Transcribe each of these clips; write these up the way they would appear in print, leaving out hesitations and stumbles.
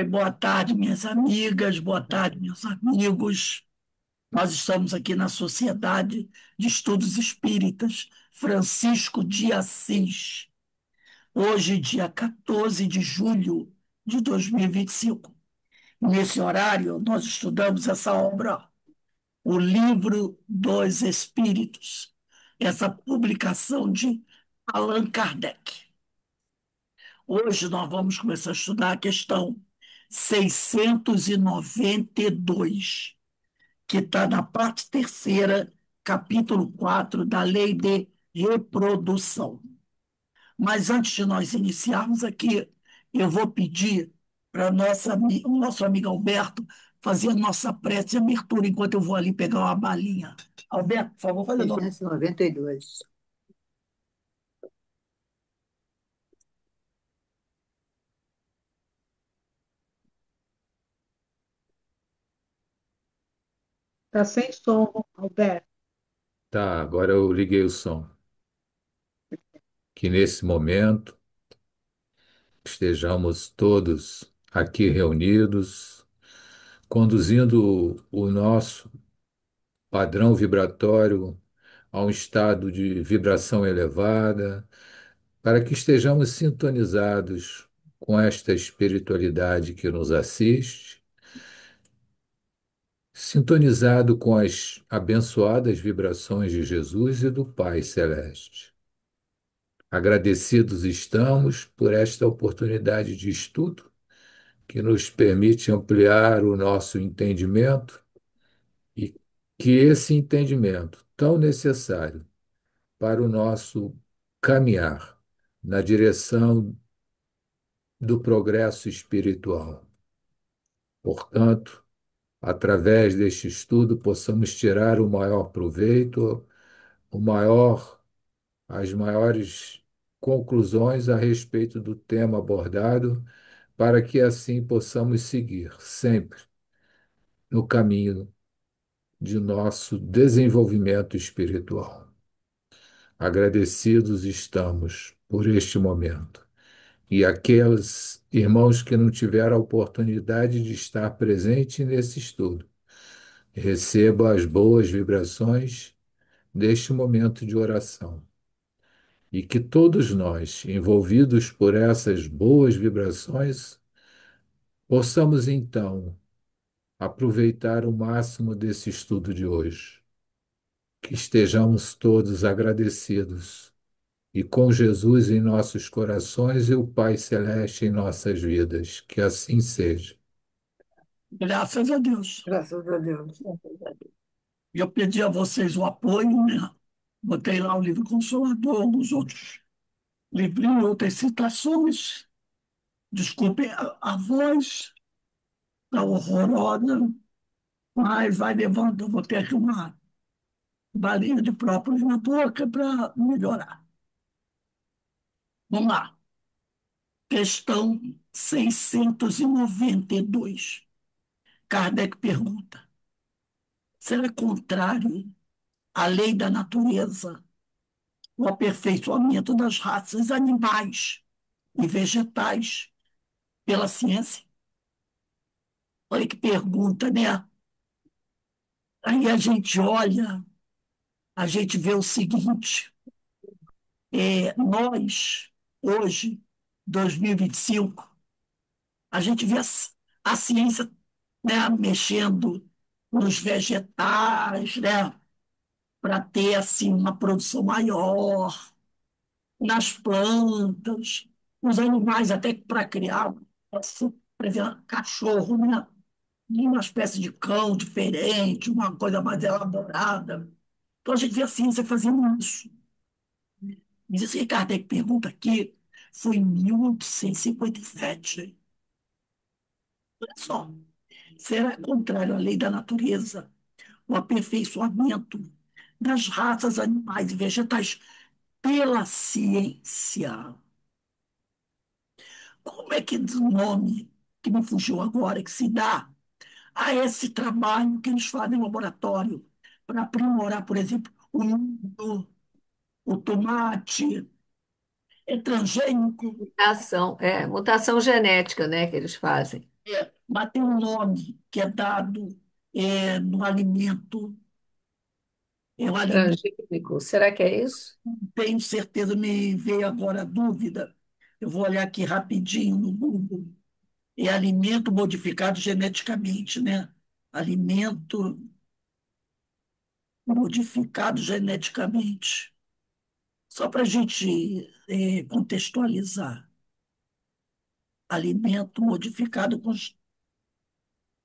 Boa tarde, minhas amigas, boa tarde, meus amigos. Nós estamos aqui na Sociedade de Estudos Espíritas Francisco de Assis, hoje, dia 14 de julho de 2025. Nesse horário, nós estudamos essa obra, O Livro dos Espíritos, essa publicação de Allan Kardec. Hoje nós vamos começar a estudar a questão 692, que está na parte terceira, capítulo 4 da Lei de Reprodução. Mas antes de nós iniciarmos aqui, eu vou pedir para o nosso amigo Alberto fazer a nossa prece de abertura enquanto eu vou ali pegar uma balinha. Alberto, por favor, faz a nossa. 692. Está sem som, Alberto. Tá, agora eu liguei o som. Que nesse momento estejamos todos aqui reunidos, conduzindo o nosso padrão vibratório a um estado de vibração elevada, para que estejamos sintonizados com esta espiritualidade que nos assiste, sintonizado com as abençoadas vibrações de Jesus e do Pai Celeste. Agradecidos estamos por esta oportunidade de estudo que nos permite ampliar o nosso entendimento e que esse entendimento, tão necessário para o nosso caminhar na direção do progresso espiritual. Portanto, através deste estudo, possamos tirar o maior proveito, o maior, as maiores conclusões a respeito do tema abordado, para que assim possamos seguir sempre no caminho de nosso desenvolvimento espiritual. Agradecidos estamos por este momento. E aqueles irmãos que não tiveram a oportunidade de estar presente nesse estudo, receba as boas vibrações deste momento de oração. E que todos nós, envolvidos por essas boas vibrações, possamos então aproveitar o máximo desse estudo de hoje. Que estejamos todos agradecidos e com Jesus em nossos corações e o Pai Celeste em nossas vidas. Que assim seja. Graças a Deus. Graças a Deus. E eu pedi a vocês o apoio, né? Botei lá o livro Consolador, alguns outros livrinhos, outras citações. Desculpem a voz, está horrorosa, mas vai levando. Eu vou ter aqui uma balinha de própolis na boca para melhorar. Vamos lá. Questão 692. Kardec pergunta: será contrário à lei da natureza o aperfeiçoamento das raças animais e vegetais pela ciência? Olha que pergunta, né? Aí a gente olha, a gente vê o seguinte: nós, hoje, 2025, a gente vê a ciência, né, mexendo nos vegetais, né, para ter assim, uma produção maior, nas plantas, nos animais, até para criar, assim, por exemplo, cachorro, né? Uma espécie de cão diferente, uma coisa mais elaborada. Então a gente vê a ciência fazendo isso. Mas isso que Kardec pergunta aqui foi em 1857. Olha só, será contrário à lei da natureza o aperfeiçoamento das raças animais e vegetais pela ciência? Como é que o nome que me fugiu agora, que se dá a esse trabalho que eles fazem no laboratório para aprimorar, por exemplo, o milho, o tomate, é transgênico, Mutação genética, né, que eles fazem. mas tem um nome que é dado no alimento. Eu alimento, Transgênico, será que é isso? tenho certeza, me veio agora a dúvida. Eu vou olhar aqui rapidinho no Google. É alimento modificado geneticamente, né? Alimento modificado geneticamente. Só para a gente contextualizar. Alimento modificado com.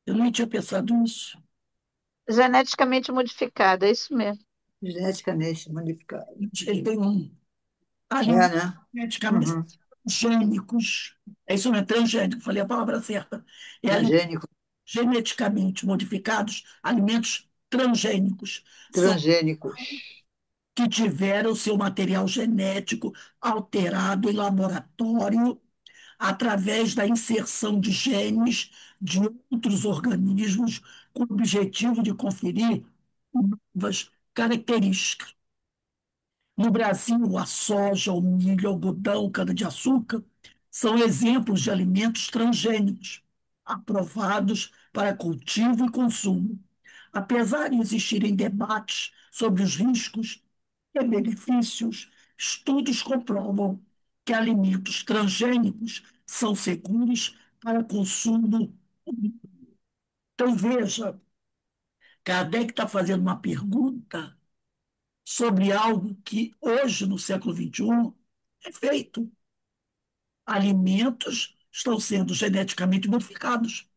Eu nem tinha pensado nisso. Geneticamente modificada, é isso mesmo. Geneticamente modificado. Ele tem um É, alimentos né? geneticamente Uhum. transgênicos. É isso mesmo, transgênico, falei a palavra certa. É Transgênico, geneticamente modificados, alimentos transgênicos. São transgênicos. que tiveram seu material genético alterado em laboratório através da inserção de genes de outros organismos com o objetivo de conferir novas características. No Brasil, a soja, o milho, o algodão, o cana-de-açúcar são exemplos de alimentos transgênicos, aprovados para cultivo e consumo. Apesar de existirem debates sobre os riscos e benefícios, estudos comprovam que alimentos transgênicos são seguros para consumo. Então, veja, Kardec está fazendo uma pergunta sobre algo que hoje, no século XXI, é feito. Alimentos estão sendo geneticamente modificados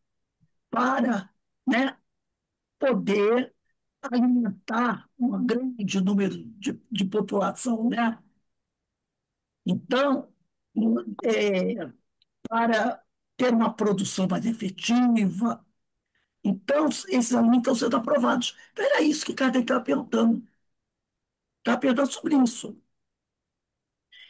para, né, poder alimentar um grande número de população, né? Então, é, para ter uma produção mais efetiva. Então, esses alimentos estão sendo aprovados. Então, era isso que Kardec estava perguntando. Estava perguntando sobre isso.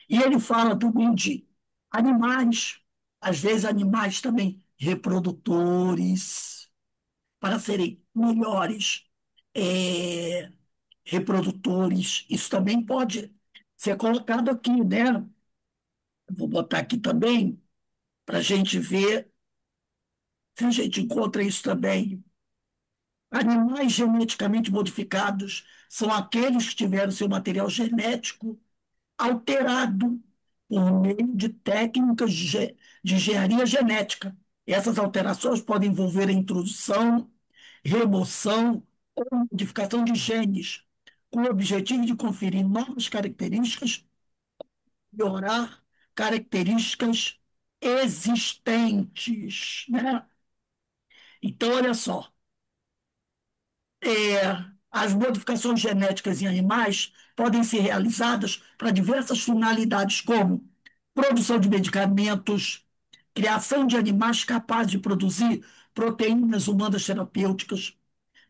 E ele fala também de animais, às vezes animais também reprodutores, para serem melhores é, reprodutores. Isso também pode ser colocado aqui, né? Vou botar aqui também para a gente ver se a gente encontra isso também. Animais geneticamente modificados são aqueles que tiveram seu material genético alterado por meio de técnicas de engenharia genética. Essas alterações podem envolver a introdução, remoção ou modificação de genes, com o objetivo de conferir novas características, melhorar características existentes, né? Então, olha só, as modificações genéticas em animais podem ser realizadas para diversas finalidades, como produção de medicamentos, criação de animais capazes de produzir proteínas humanas terapêuticas,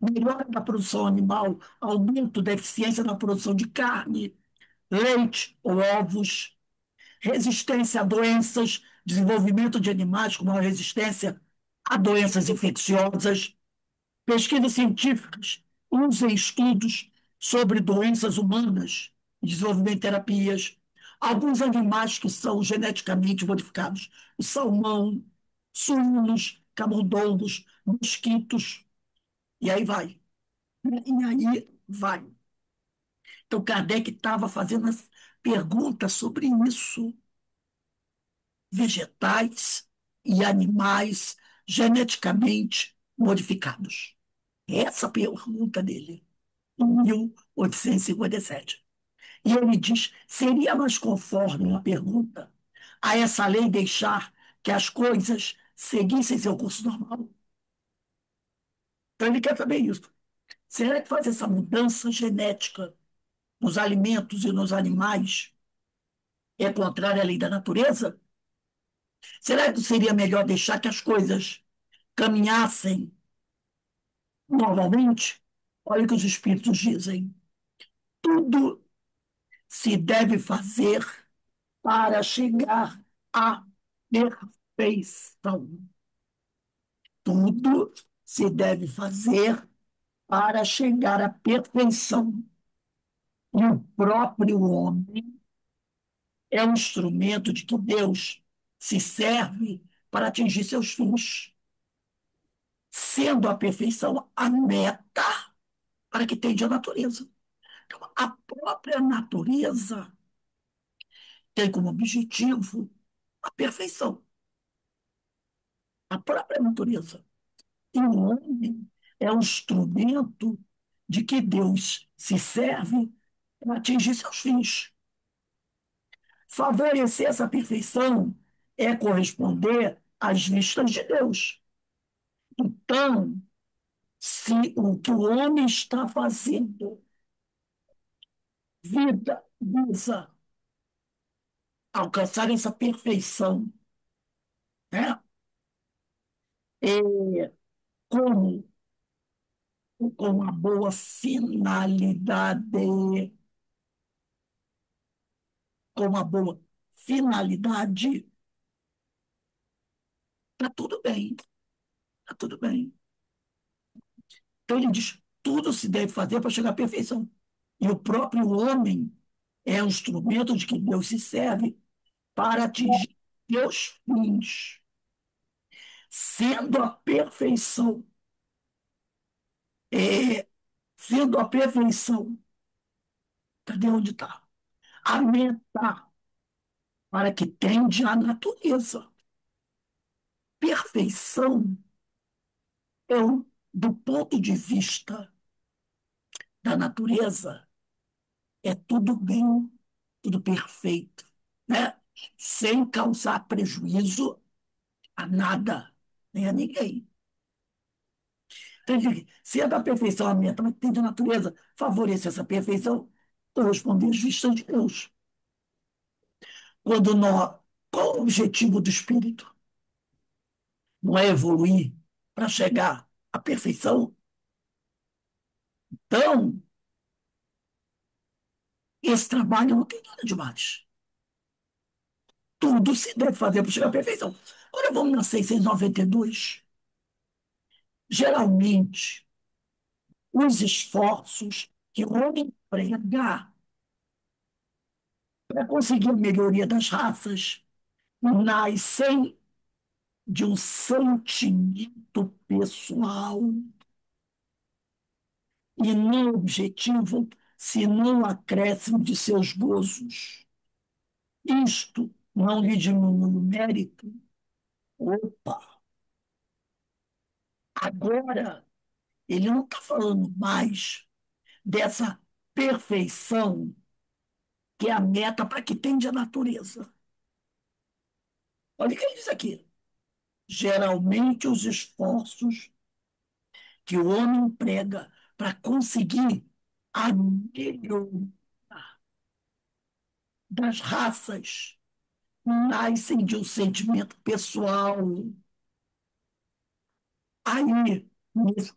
melhora da produção animal, aumento da eficiência na produção de carne, leite ou ovos, resistência a doenças, desenvolvimento de animais com maior resistência a doenças infecciosas. Pesquisas científicas usam estudos sobre doenças humanas e desenvolvimento de terapias. Alguns animais que são geneticamente modificados, o salmão, suínos, camundongos, mosquitos, e aí vai. E aí vai. Então, Kardec estava fazendo as perguntas sobre isso. Vegetais e animais geneticamente modificados. Essa pergunta dele, em 1857. E ele diz: seria mais conforme uma pergunta a essa lei deixar que as coisas seguissem seu curso normal? Então ele quer saber isso. Será que fazer essa mudança genética nos alimentos e nos animais é contrária à lei da natureza? Será que seria melhor deixar que as coisas caminhassem normalmente? Olha o que os espíritos dizem. Tudo se deve fazer para chegar à perfeição. Tudo se deve fazer para chegar à perfeição. E o próprio homem é um instrumento de que Deus se serve para atingir seus fins, sendo a perfeição a meta para que tende a natureza. Então, a própria natureza tem como objetivo a perfeição, a própria natureza. E o homem é um instrumento de que Deus se serve para atingir seus fins. Favorecer essa perfeição é corresponder às vistas de Deus. Então, se o que o homem está fazendo visa alcançar essa perfeição, né? É, com, com uma boa finalidade, com uma boa finalidade, está tudo bem, está tudo bem. Então ele diz, tudo se deve fazer para chegar à perfeição. E o próprio homem é um instrumento de que Deus se serve para atingir seus fins, sendo a perfeição, é, sendo a perfeição, cadê onde está? A meta para que tende a natureza. Perfeição é, do ponto de vista da natureza, é tudo bem, tudo perfeito, né? Sem causar prejuízo a nada, nem a ninguém. Então, se é da perfeição a meta, mas tem de natureza, favorecer essa perfeição, corresponder às vistas de Deus. Quando nós, qual o objetivo do espírito? Não é evoluir para chegar à perfeição? Então, esse trabalho não tem nada demais. Tudo se deve fazer para chegar à perfeição. Agora vamos na 692. Geralmente, os esforços que o homem emprega para conseguir a melhoria das raças nascem de um sentimento pessoal e não objetivo, senão acréscimo de seus gozos. Isto não lhe diminui o mérito. Opa! Agora, ele não está falando mais dessa perfeição que é a meta para que tende a natureza. Olha o que ele diz aqui. Geralmente, os esforços que o homem emprega para conseguir a melhoria das raças nascem de um sentimento pessoal. Aí,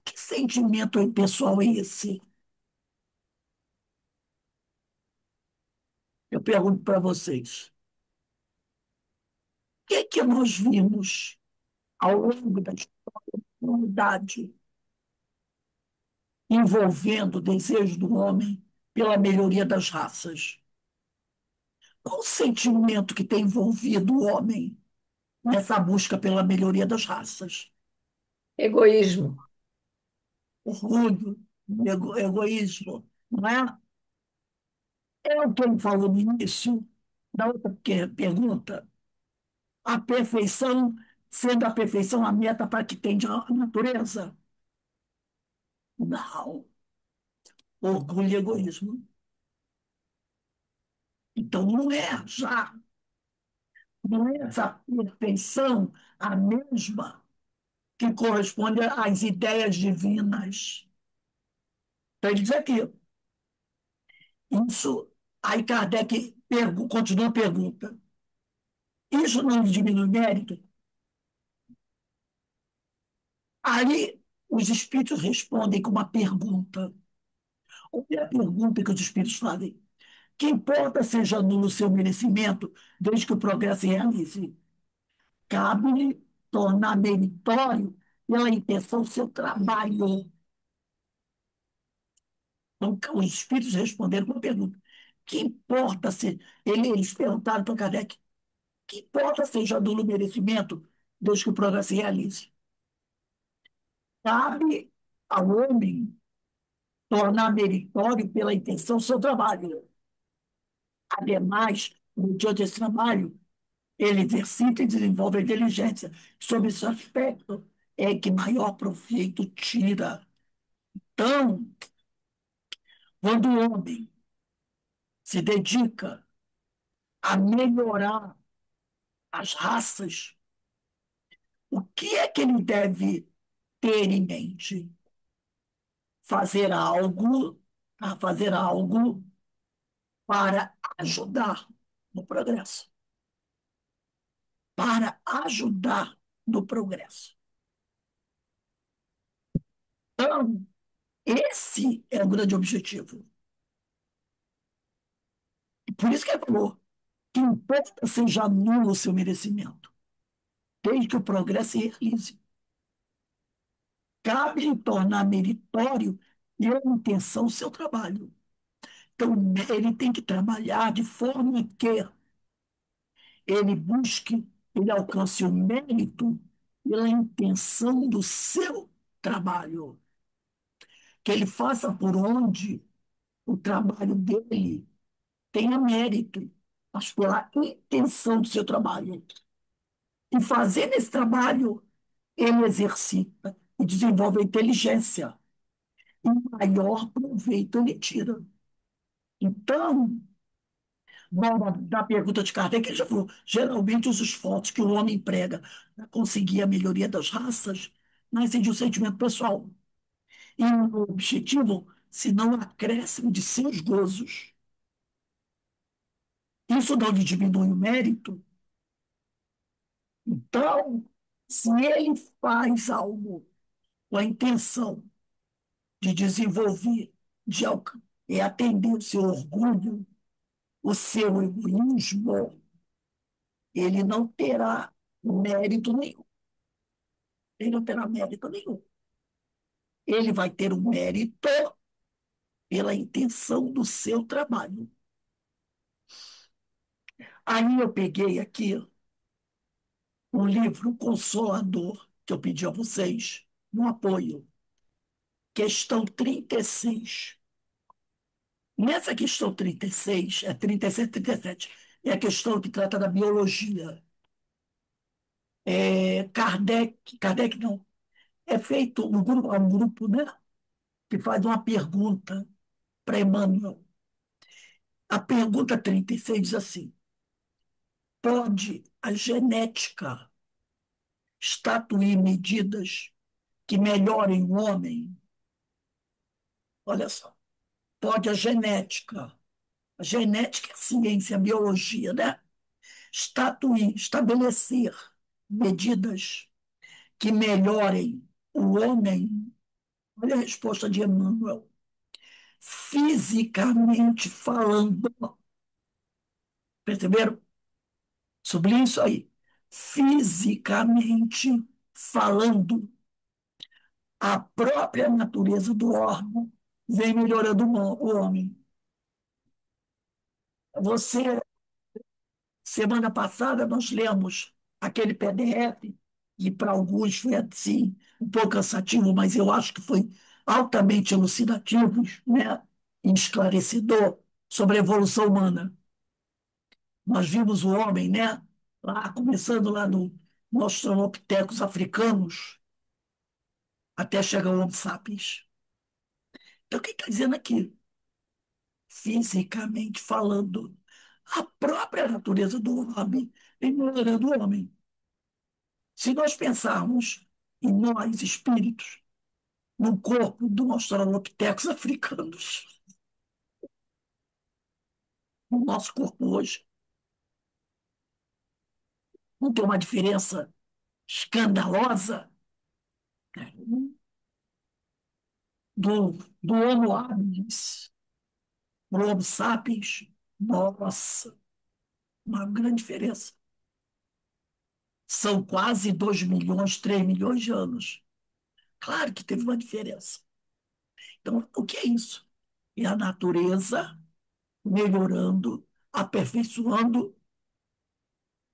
que sentimento pessoal é esse? Eu pergunto para vocês. O que é que nós vimos ao longo da humanidade envolvendo o desejo do homem pela melhoria das raças? Qual o sentimento que tem envolvido o homem nessa busca pela melhoria das raças? Egoísmo. Orgulho, egoísmo, não é? É o que ele falou no início da outra pergunta. A perfeição, sendo a perfeição a meta para que tende a natureza? Não. Orgulho e egoísmo. Então, não é essa perfeição a mesma que corresponde às ideias divinas. Então, ele diz aqui, isso, aí Kardec continua a pergunta. Isso não diminui mérito? Aí os espíritos respondem com uma pergunta. Qual é a pergunta que os espíritos fazem? Que importa seja nulo o seu merecimento, desde que o progresso se realize? Cabe-lhe tornar meritório pela intenção do seu trabalho. Então, os espíritos responderam com uma pergunta. Que importa se. Eles perguntaram para Kardec: que importa seja nulo o merecimento, desde que o progresso se realize? Cabe ao homem tornar meritório pela intenção o seu trabalho. Ademais, mediante esse trabalho, ele exercita e desenvolve a inteligência. Sobre esse aspecto, é que maior proveito tira. Então, quando o homem se dedica a melhorar as raças, o que é que ele deve ter em mente? Fazer algo, fazer algo para ajudar no progresso. Para ajudar no progresso. Então, esse é o grande objetivo. E por isso que ele falou que importa seja nulo o seu merecimento, desde que o progresso se realize. Cabe tornar meritório e a intenção o seu trabalho. Então, ele tem que trabalhar de forma que ele busque, ele alcance o mérito pela intenção do seu trabalho. Que ele faça por onde o trabalho dele tenha mérito, mas pela intenção do seu trabalho. E fazendo esse trabalho, ele exercita e desenvolve a inteligência. E maior proveito ele tira. Então, da pergunta de Kardec, ele já falou, geralmente os esforços que o homem emprega para conseguir a melhoria das raças nascem de um sentimento pessoal. E o objetivo, se não acréscimo de seus gozos. Isso não lhe diminui o mérito. Então, se ele faz algo com a intenção de desenvolver, e atender o seu orgulho, o seu egoísmo, ele não terá mérito nenhum. Ele não terá mérito nenhum. Ele vai ter o mérito pela intenção do seu trabalho. Aí eu peguei aqui um livro consolador que eu pedi a vocês, no apoio. Questão 36. Nessa questão 36, é 37, 37, é a questão que trata da biologia. Kardec não, é feito um grupo, né, que faz uma pergunta para Emmanuel. A pergunta 36 diz assim: pode a genética estatuir medidas que melhorem o homem? Olha só, pode a genética é a ciência, a biologia, né? Estabelecer medidas que melhorem o homem. Olha a resposta de Emmanuel. Fisicamente falando, perceberam? Sublinhe isso aí. Fisicamente falando, a própria natureza do órgão vem melhorando o homem. Você, semana passada, nós lemos aquele PDF, e para alguns foi assim, um pouco cansativo, mas eu acho que foi altamente elucidativo, né? E esclarecedor sobre a evolução humana. Nós vimos o homem, né? Lá, começando lá no Australopithecus africanos, até chegar ao Homo sapiens. Então, o que está dizendo aqui? Fisicamente falando, a própria natureza do homem vem melhorando o homem. Se nós pensarmos em nós, espíritos, no corpo do Australopithecus africanos, no nosso corpo hoje, não tem uma diferença escandalosa, né, do Homo habilis para o Homo sapiens. Nossa, uma grande diferença. São quase 2 milhões, 3 milhões de anos. Claro que teve uma diferença. Então, o que é isso? É a natureza melhorando, aperfeiçoando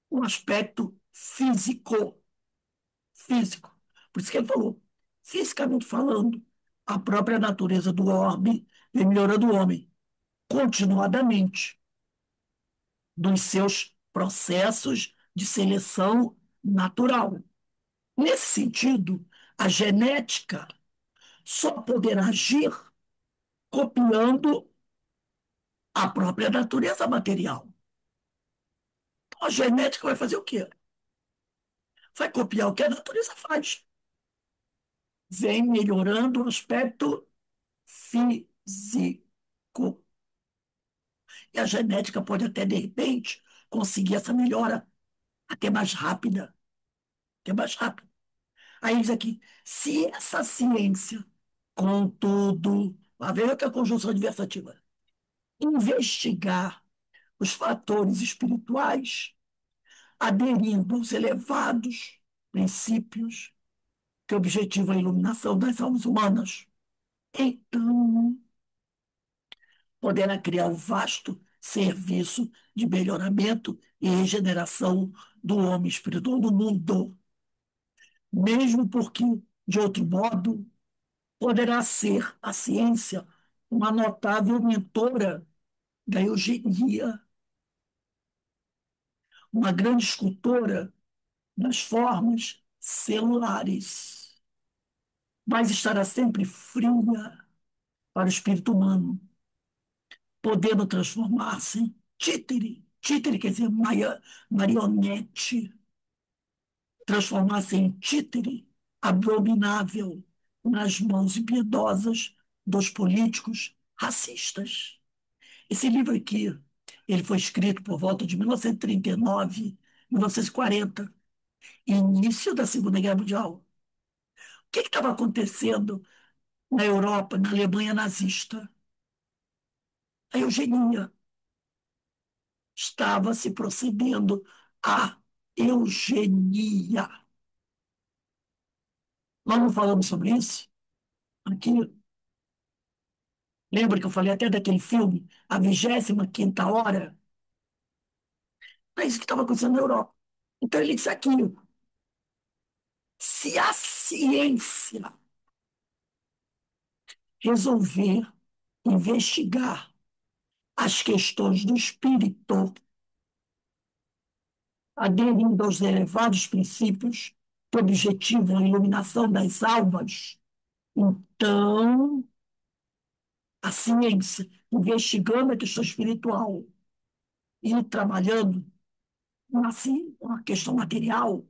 o aspecto físico. Por isso que ele falou, fisicamente falando, a própria natureza do orbe vem melhorando o homem continuadamente dos seus processos de seleção natural. Nesse sentido, a genética só poderá agir copiando a própria natureza material. Então, a genética vai fazer o quê? Vai copiar o que a natureza faz. Vem melhorando o aspecto físico. E a genética pode até, de repente, conseguir essa melhora até mais rápida. Até mais rápida. Aí diz aqui, se essa ciência, contudo, lá vem outra conjunção adversativa, investigar os fatores espirituais, aderindo aos elevados princípios que objetivam a iluminação das almas humanas, então poderá criar um vasto serviço de melhoramento e regeneração do homem espiritual do mundo, mesmo porque, de outro modo, poderá ser a ciência uma notável mentora da eugenia, uma grande escultora das formas celulares, mas estará sempre fria para o espírito humano, podendo transformar-se em títere. Títere quer dizer marionete, transformar-se em títere abominável nas mãos impiedosas dos políticos racistas. Esse livro aqui, ele foi escrito por volta de 1939, 1940, início da Segunda Guerra Mundial. O que estava acontecendo na Europa, na Alemanha nazista? A eugenia estava se procedendo à eugenia. Nós não falamos sobre isso aqui. Lembra que eu falei até daquele filme, A 25ª Hora? É isso que estava acontecendo na Europa. Então ele disse aqui, se a ciência resolver investigar as questões do espírito, aderindo aos elevados princípios que objetivam a iluminação das almas, então a ciência, investigando a questão espiritual e trabalhando assim, uma questão material,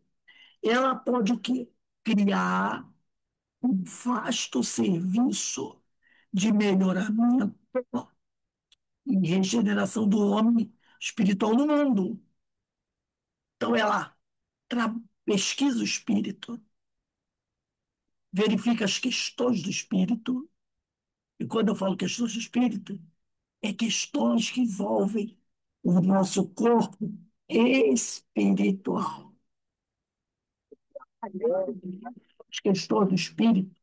ela pode o quê? Criar um vasto serviço de melhoramento e regeneração do homem espiritual no mundo. Então, ela pesquisa o espírito, verifica as questões do espírito, e quando eu falo questões do espírito, é questões que envolvem o nosso corpo espiritual. As questões do espírito,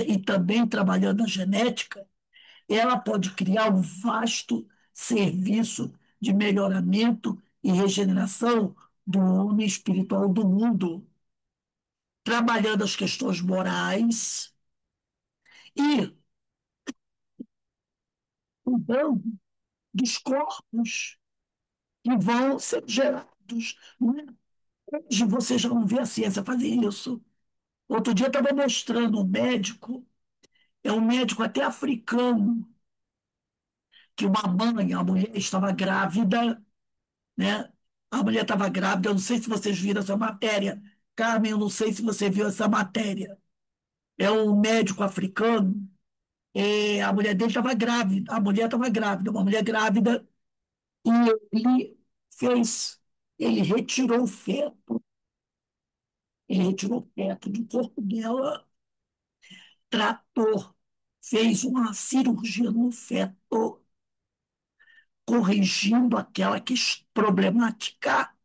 e também trabalhando a genética, ela pode criar um vasto serviço de melhoramento e regeneração do homem espiritual do mundo, trabalhando as questões morais e cuidando dos corpos que vão ser gerados. Não é? Hoje você já não vê a ciência fazer isso. Outro dia eu estava mostrando um médico, é um médico até africano, que uma mãe, a mulher estava grávida, né? A mulher estava grávida, eu não sei se vocês viram essa matéria. Carmen, eu não sei se você viu essa matéria. É um médico africano, a mulher dele estava grávida, a mulher estava grávida, uma mulher grávida, e ele fez, ele retirou o feto, ele retirou o feto do corpo dela, tratou, fez uma cirurgia no feto, corrigindo aquela problemática,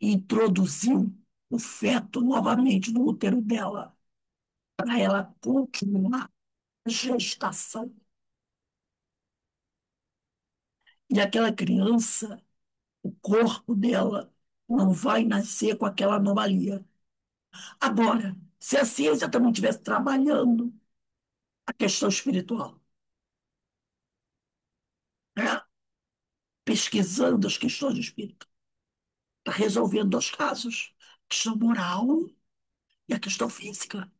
e introduziu o feto novamente no útero dela, para ela continuar a gestação. E aquela criança, o corpo dela não vai nascer com aquela anomalia. Agora, se a ciência também estivesse trabalhando a questão espiritual, né? Pesquisando as questões do espírito, está resolvendo dois casos: a questão moral e a questão física.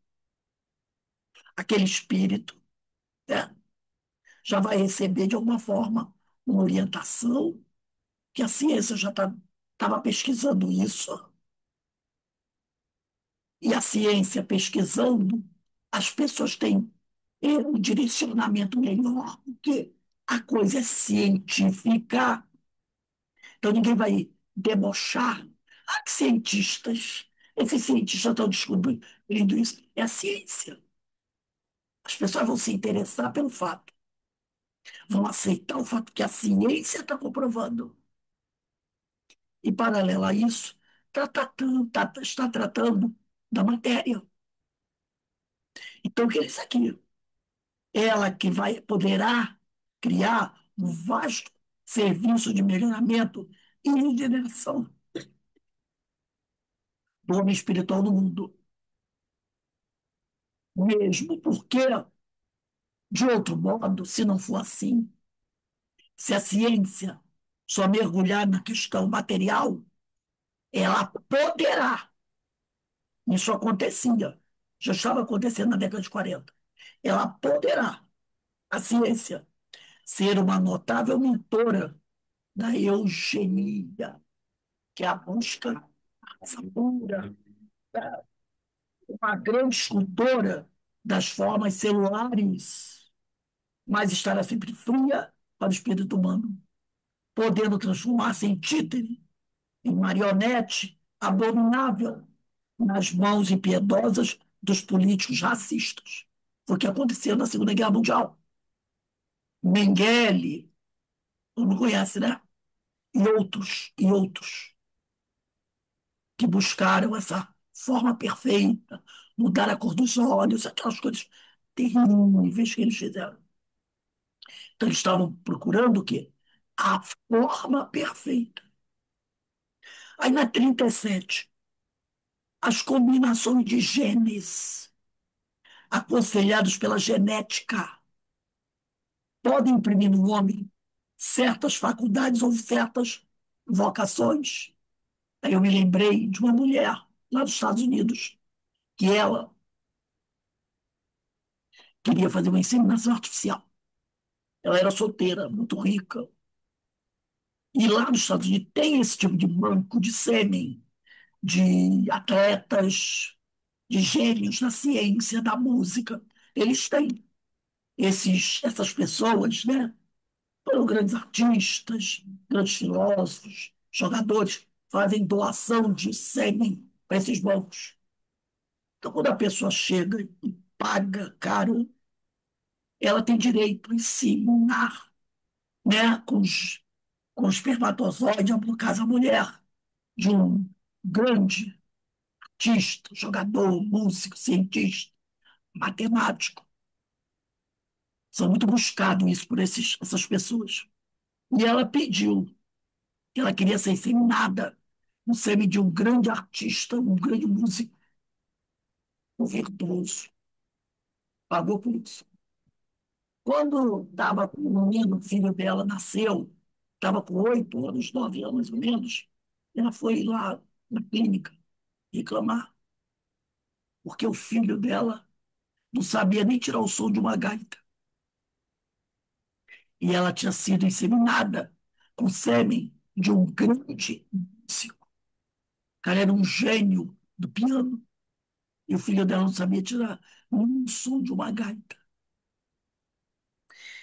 Aquele espírito, né, já vai receber de alguma forma uma orientação, que a ciência já estava pesquisando isso, e a ciência pesquisando, as pessoas têm um direcionamento melhor, porque a coisa é científica, então ninguém vai debochar. Ah, que cientistas, esses cientistas estão descobrindo isso. É a ciência. As pessoas vão se interessar pelo fato, vão aceitar o fato que a ciência está comprovando. E, paralelo a isso, está tratando da matéria. Então, o que é isso aqui? Ela que poderá criar um vasto serviço de melhoramento e regeneração do homem espiritual no mundo. Mesmo porque, de outro modo, se não for assim, se a ciência só mergulhar na questão material, ela poderá. Isso acontecia, já estava acontecendo na década de 40. Ela poderá, a ciência, ser uma notável mentora da eugenia, que é a busca dessa pura, uma grande escultora das formas celulares, mas estará sempre fria para o espírito humano, podendo transformar-se em títere, em marionete abominável nas mãos impiedosas dos políticos racistas. Foi o que aconteceu na Segunda Guerra Mundial. Mengele, todo mundo conhece, né? E outros, que buscaram essa forma perfeita, mudar a cor dos olhos, aquelas coisas terríveis que eles fizeram. Então, eles estavam procurando o quê? A forma perfeita. Aí, na 37, as combinações de genes aconselhados pela genética podem imprimir no homem certas faculdades ou certas vocações. Aí eu me lembrei de uma mulher lá dos Estados Unidos, que ela queria fazer uma inseminação artificial. Ela era solteira, muito rica. E lá nos Estados Unidos tem esse tipo de banco de sêmen, de atletas, de gênios na ciência, da música. Eles têm essas pessoas, né? Foram grandes artistas, grandes filósofos, jogadores, fazem doação de sêmen para esses bancos. Então, quando a pessoa chega e paga caro, ela tem direito a inseminar, né, com espermatozoide, no caso a mulher, de um grande artista, jogador, músico, cientista, matemático. São muito buscados isso por essas pessoas. E ela pediu, que ela queria ser inseminada no sêmen de um grande artista, um grande músico, um virtuoso. Pagou por isso. Quando estava com o menino, o filho dela nasceu, estava com 8 anos, 9 anos, mais ou menos, ela foi lá na clínica reclamar, porque o filho dela não sabia nem tirar o som de uma gaita. E ela tinha sido inseminada com sêmen de um grande músico. O cara era um gênio do piano. E o filho dela não sabia tirar um som de uma gaita.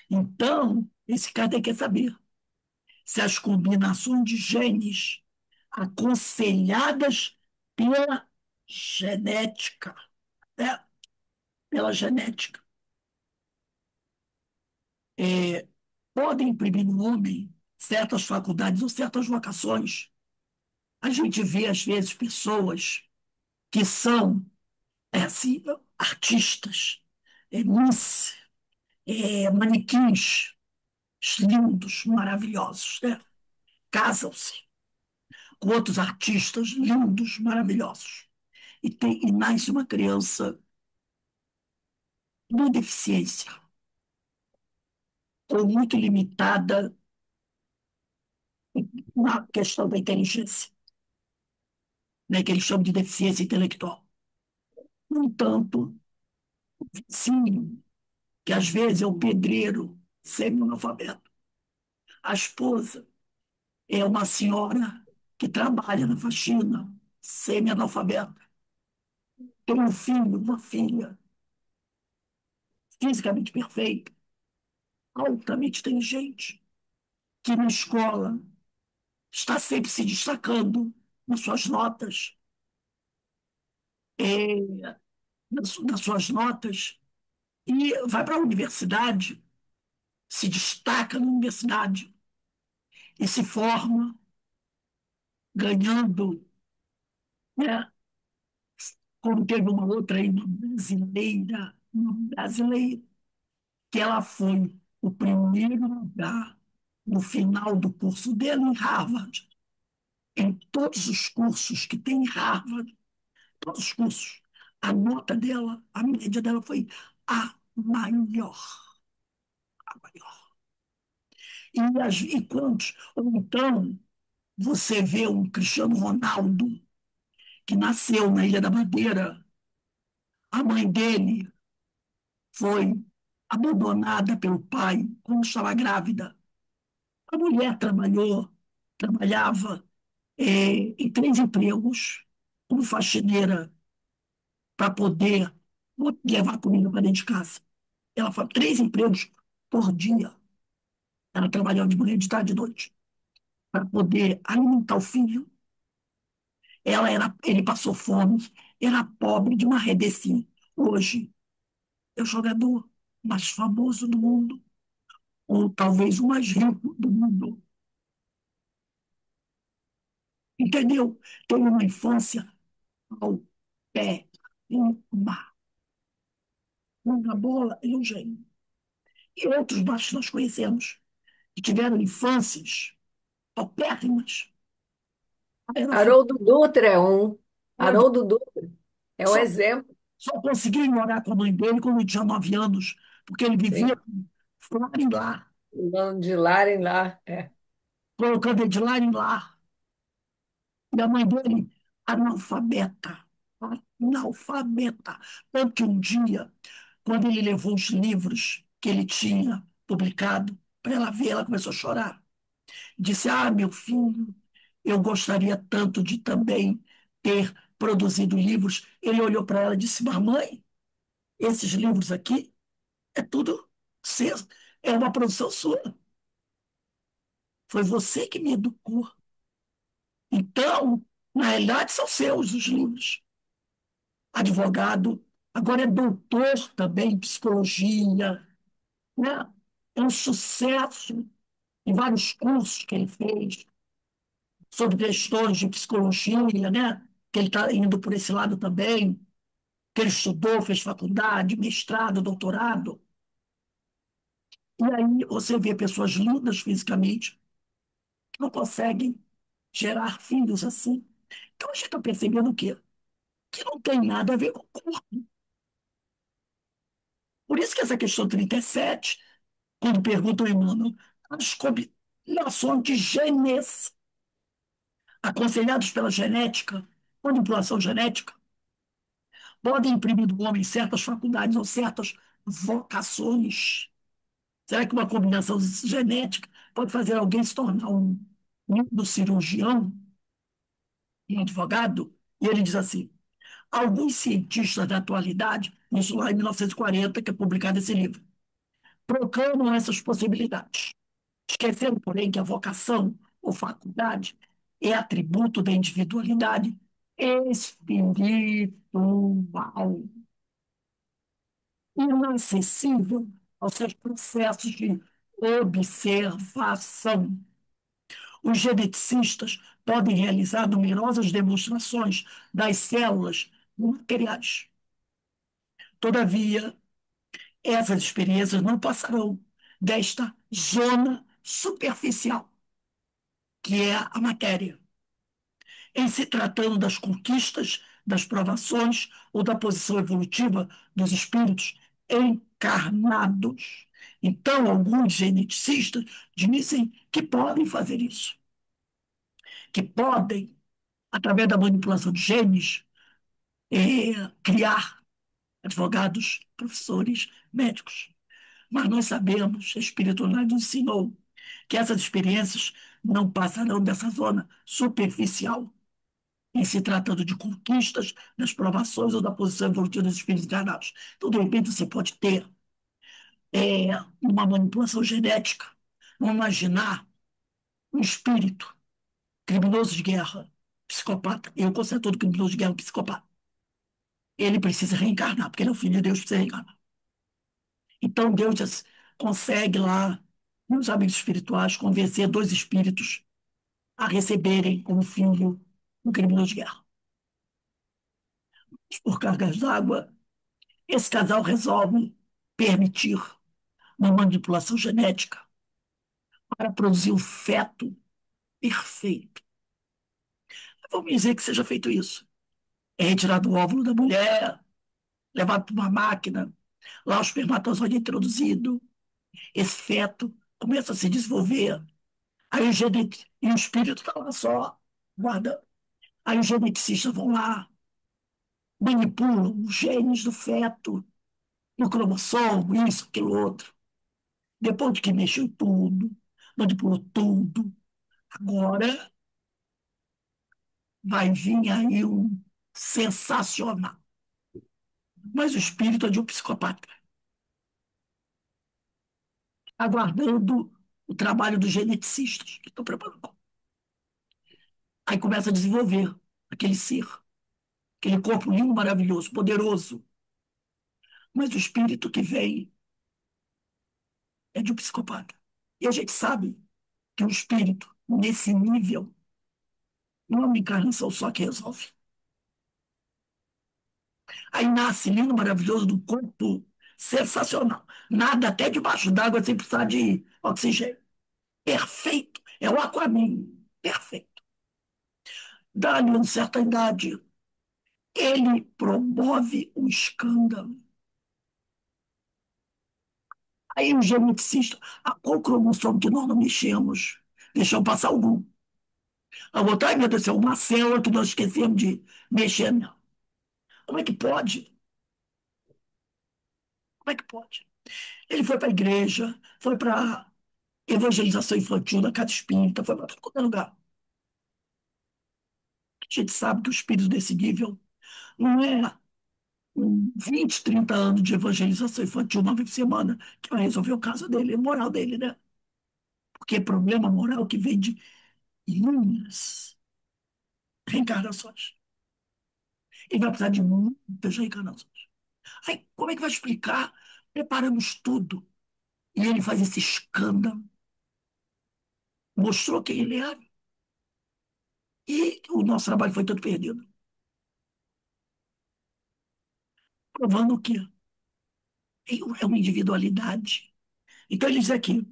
Então, esse cara quer saber se as combinações de genes aconselhadas pela genética, né? Pela genética, é, podem imprimir no homem certas faculdades ou certas vocações. A gente vê, às vezes, pessoas que são assim, artistas, miss, manequins, lindos, maravilhosos, né? Casam-se com outros artistas lindos, maravilhosos. E nasce uma criança com deficiência, ou muito limitada na questão da inteligência, né, que eles chamam de deficiência intelectual. No entanto, sim, que às vezes é o pedreiro semi-analfabeto. A esposa é uma senhora que trabalha na faxina, semi-analfabeta. Tem um filho, uma filha, fisicamente perfeita, altamente inteligente, que na escola está sempre se destacando nas suas notas, é, nas suas notas, e vai para a universidade, se destaca na universidade e se forma ganhando, né? Como teve uma outra aí, uma brasileira, que ela foi o primeiro lugar no final do curso dela em Harvard. Em todos os cursos que tem em Harvard, todos os cursos, a nota dela, a média dela foi a maior, a maior. E quantos? Ou então, você vê um Cristiano Ronaldo, que nasceu na Ilha da Madeira, a mãe dele foi abandonada pelo pai quando estava grávida. A mulher trabalhava em 3 empregos como faxineira para poder levar comida para dentro de casa. Ela faz 3 empregos por dia. Ela trabalhava de manhã, de tarde e de noite para poder alimentar o filho. Ele passou fome, era pobre de uma redecinha. Hoje é o jogador mais famoso do mundo, ou talvez o mais rico do mundo. Entendeu? Tem uma infância ao pé, uma, uma bola e um gênio. E outros nós conhecemos, que tiveram infâncias paupérrimas. Haroldo Dutra é um. Analfabeto. Haroldo Dutra é um Só, exemplo. só conseguiu morar com a mãe dele quando ele tinha 9 anos, porque ele vivia Sim. lá em lá, Levando de lá em lá. É. colocando ele de lá em lá. E a mãe dele, analfabeta. Analfabeta. Tanto que um dia, quando ele levou os livros que ele tinha publicado para ela ver, ela começou a chorar. Disse: Ah, meu filho, eu gostaria tanto de também ter produzido livros. Ele olhou para ela e disse: Mamãe, esses livros aqui é tudo seu, é uma produção sua. Foi você que me educou. Então, na realidade, são seus os livros. Advogado, agora é doutor também em psicologia, né? É um sucesso em vários cursos que ele fez sobre questões de psicologia, né? Que ele está indo por esse lado também, que ele estudou, fez faculdade, mestrado, doutorado. E aí você vê pessoas lindas fisicamente que não conseguem gerar filhos assim. Então a gente está percebendo o quê? Que não tem nada a ver com o corpo. Por isso que essa questão 37, quando perguntam ao Emmanuel, as combinações de genes aconselhados pela genética, manipulação genética, podem imprimir do homem certas faculdades ou certas vocações. Será que uma combinação genética pode fazer alguém se tornar um lindo cirurgião, um advogado? E ele diz assim: alguns cientistas da atualidade, isso lá em 1940, que é publicado esse livro, proclamam essas possibilidades, esquecendo, porém, que a vocação ou faculdade é atributo da individualidade espiritual, inacessível aos seus processos de observação. Os geneticistas podem realizar numerosas demonstrações das células materiais. Todavia, essas experiências não passarão desta zona superficial, que é a matéria. Em se tratando das conquistas, das provações ou da posição evolutiva dos espíritos encarnados. Então, alguns geneticistas dizem que podem fazer isso, que podem, através da manipulação de genes, criar advogados, professores, médicos. Mas nós sabemos, a espiritualidade nos ensinou que essas experiências não passarão dessa zona superficial, em se tratando de conquistas, das provações ou da posição evolutiva dos espíritos encarnados. Então, de repente, você pode ter uma manipulação genética. Vamos imaginar um espírito criminoso de guerra, psicopata. Eu considero todo criminoso de guerra um psicopata. Ele precisa reencarnar, porque ele é o filho de Deus, precisa reencarnar. Então, Deus já consegue lá, meus amigos espirituais, convencer dois espíritos a receberem como filho um criminoso de guerra. Por cargas d'água, esse casal resolve permitir uma manipulação genética para produzir um feto perfeito. Vamos dizer que seja feito isso. É retirado o óvulo da mulher, levado para uma máquina, lá o espermatozoide é introduzido, esse feto começa a se desenvolver, aí e o espírito está lá só, guarda. Aí os geneticistas vão lá, manipulam os genes do feto, no cromossomo, isso, aquilo outro. Depois de que mexeu tudo, manipulou tudo, agora vai vir aí um sensacional. Mas o espírito é de um psicopata, aguardando o trabalho dos geneticistas, que estão preparando. Aí começa a desenvolver aquele ser, aquele corpo lindo, maravilhoso, poderoso. Mas o espírito que vem é de um psicopata. E a gente sabe que o espírito, nesse nível, não é uma encarnação só que resolve. Aí nasce lindo, maravilhoso, do corpo sensacional. Nada até debaixo d'água sem precisar de oxigênio. Perfeito. É o Aquaman. Perfeito. Dá-lhe uma certa idade. Ele promove um escândalo. Aí o geneticista, qual cromossomo que nós não mexemos? Deixamos passar algum. A botar, ai meu Deus do céu, uma célula que nós esquecemos de mexer. Não. Como é que pode? Como é que pode? Ele foi para a igreja, foi para evangelização infantil da casa espírita, foi para todo qualquer lugar. A gente sabe que o espírito desse nível não é 20, 30 anos de evangelização infantil uma vez por semana que vai resolver o caso dele, a moral dele, né? Porque é problema moral que vem de inúmeras reencarnações. Ele vai precisar de muitas reencarnações. Aí, como é que vai explicar? Preparamos tudo. E ele faz esse escândalo. Mostrou quem ele era. E o nosso trabalho foi todo perdido. Provando o quê? É uma individualidade. Então, ele diz aqui,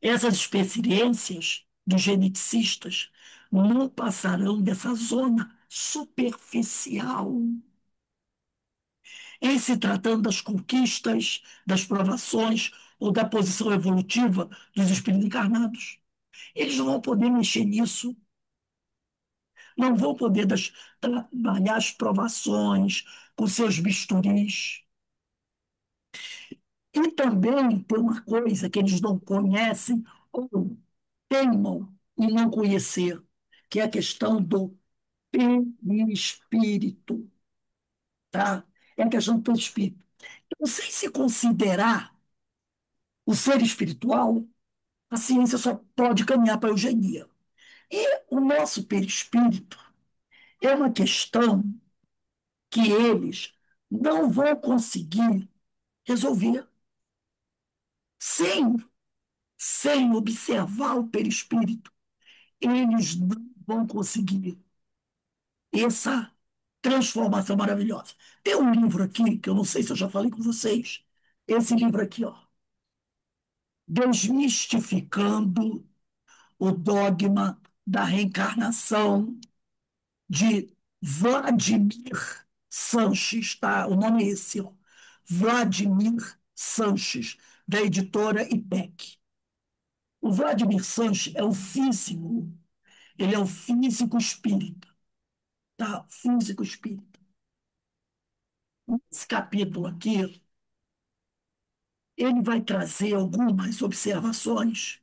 essas experiências dos geneticistas não passarão dessa zona superficial. Em se tratando das conquistas, das provações ou da posição evolutiva dos espíritos encarnados. Eles não vão poder mexer nisso, não vão poder trabalhar as provações com seus bisturis. E também tem uma coisa que eles não conhecem ou teimam em não conhecer, que é a questão do perispírito, tá? É a questão do perispírito. Eu não sei se considerar o ser espiritual, a ciência só pode caminhar para a eugenia. E o nosso perispírito é uma questão que eles não vão conseguir resolver sem, sem observar o perispírito. Eles não vão conseguir essa transformação maravilhosa. Tem um livro aqui, que eu não sei se eu já falei com vocês, esse livro aqui, ó. desmistificando o dogma da reencarnação de Vladimir Sanches, tá? O nome é esse, ó. Vladimir Sanches, da editora IPEC. O Vladimir Sanches é o físico, ele é o físico espírita, tá? Físico espírita. Nesse capítulo aqui, ele vai trazer algumas observações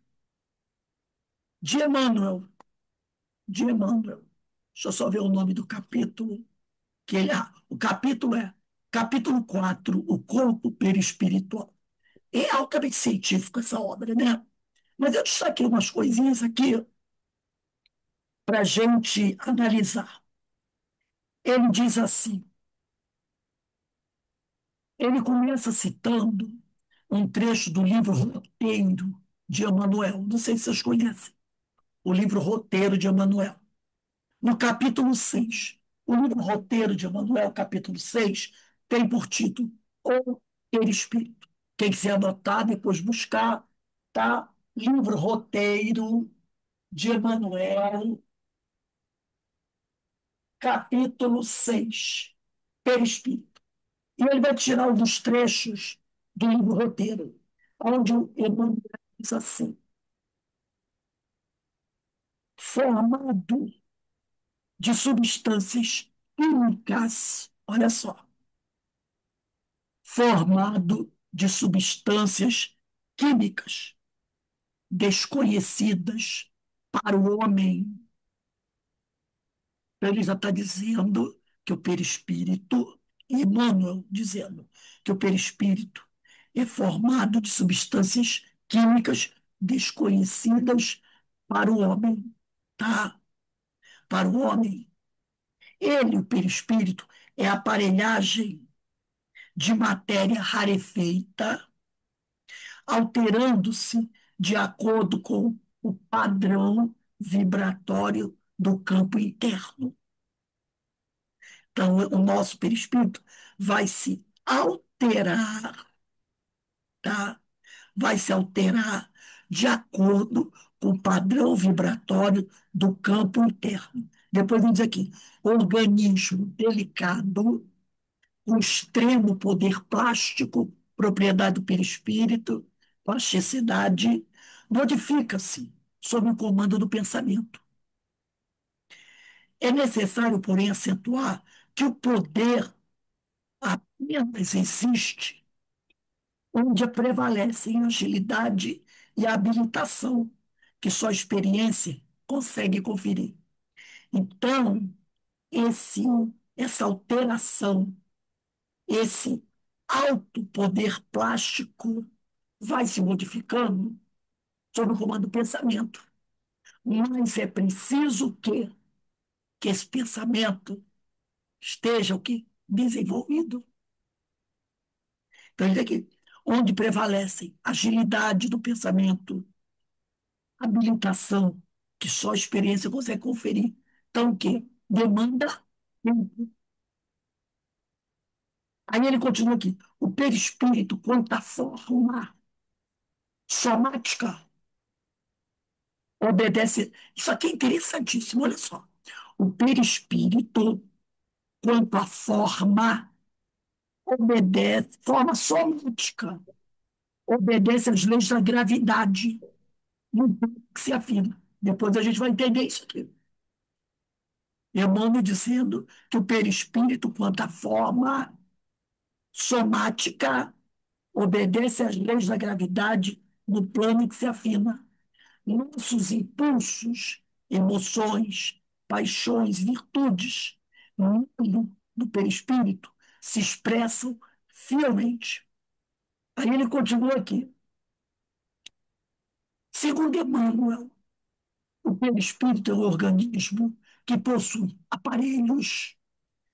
de Emmanuel, de Emmanuel. Deixa eu só ver o nome do capítulo. O capítulo é capítulo 4, o corpo perispiritual. É altamente científico essa obra, né? Mas eu destaquei umas coisinhas aqui para a gente analisar. Ele diz assim, ele começa citando um trecho do livro Roteiro de Emmanuel. Não sei se vocês conhecem o livro Roteiro de Emmanuel. No capítulo 6, o livro Roteiro de Emmanuel, capítulo 6, tem por título O Perispírito. Quem quiser anotar, depois buscar, tá? Livro Roteiro de Emmanuel, capítulo 6, Perispírito. E ele vai tirar alguns trechos do livro Roteiro, onde o Emmanuel diz assim: formado de substâncias químicas, olha só, formado de substâncias químicas desconhecidas para o homem. Ele já está dizendo que o perispírito, e Emmanuel dizendo que o perispírito é formado de substâncias químicas desconhecidas para o homem, tá? Para o homem. Ele, o perispírito, é a aparelhagem de matéria rarefeita, alterando-se de acordo com o padrão vibratório do campo interno. Então, o nosso perispírito vai se alterar, tá? Vai se alterar de acordo com o padrão vibratório do campo interno. Depois diz aqui, organismo delicado, com extremo poder plástico, propriedade do perispírito, plasticidade, modifica-se sob o comando do pensamento. É necessário, porém, acentuar que o poder apenas existe onde prevalecem a agilidade e a habilitação que só a experiência consegue conferir. Então, esse, essa alteração, esse alto poder plástico vai se modificando sob o comando do pensamento. Mas é preciso que esse pensamento esteja o que? Desenvolvido. Então, ele diz aqui, onde prevalecem agilidade do pensamento, habilitação, que só a experiência consegue conferir. Então, o quê? Demanda tempo. Aí ele continua aqui. O perispírito, quanto à forma somática, obedece. Isso aqui é interessantíssimo, olha só. O perispírito, quanto à forma, obedece, forma somática, obedece às leis da gravidade, no que se afirma. Depois a gente vai entender isso aqui. Emmanuel dizendo que o perispírito, quanto à forma somática, obedece às leis da gravidade no plano que se afirma. Nossos impulsos, emoções, paixões, virtudes, no mundo do perispírito, se expressam fielmente. Aí ele continua aqui. Segundo Emmanuel, o perispírito é um organismo que possui aparelhos,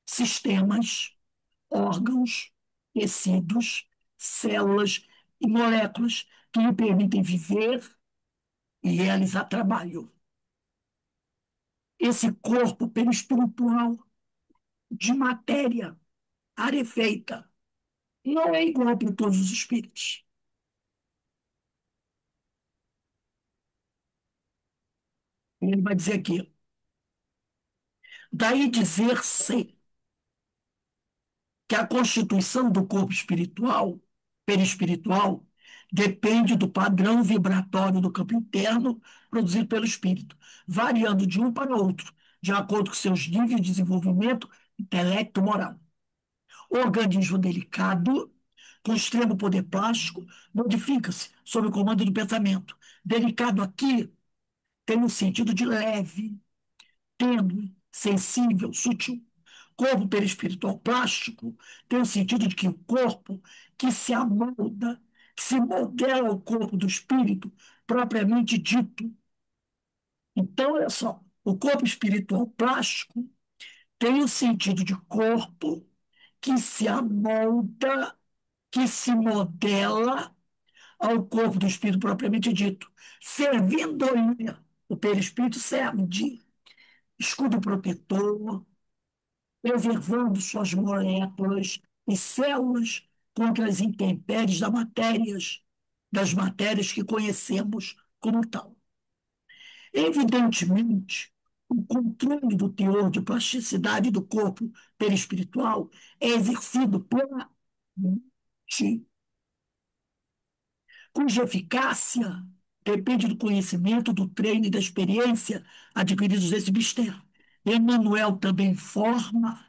sistemas, órgãos, tecidos, células e moléculas que lhe permitem viver e realizar trabalho. Esse corpo perispiritual de matéria rarefeita não é igual para todos os espíritos. Ele vai dizer aqui, daí dizer-se que a constituição do corpo espiritual, perispiritual, depende do padrão vibratório do campo interno produzido pelo espírito, variando de um para outro, de acordo com seus níveis de desenvolvimento intelecto-moral. O organismo delicado, com extremo poder plástico, modifica-se sob o comando do pensamento. Delicado aqui tem um sentido de leve, tênue, sensível, sutil. Corpo perispiritual plástico tem o sentido de que o corpo que se amolda, que se modela ao corpo do espírito, propriamente dito. Então, olha só, o corpo espiritual plástico tem o sentido de corpo que se amolda, que se modela ao corpo do espírito propriamente dito, servindo-lhe, o perispírito serve de escudo protetor, preservando suas moléculas e células contra as intempéries das matérias que conhecemos como tal. Evidentemente, o controle do teor de plasticidade do corpo perispiritual é exercido pela mente, cuja eficácia depende do conhecimento, do treino e da experiência adquiridos nesse mistério. Emmanuel também informa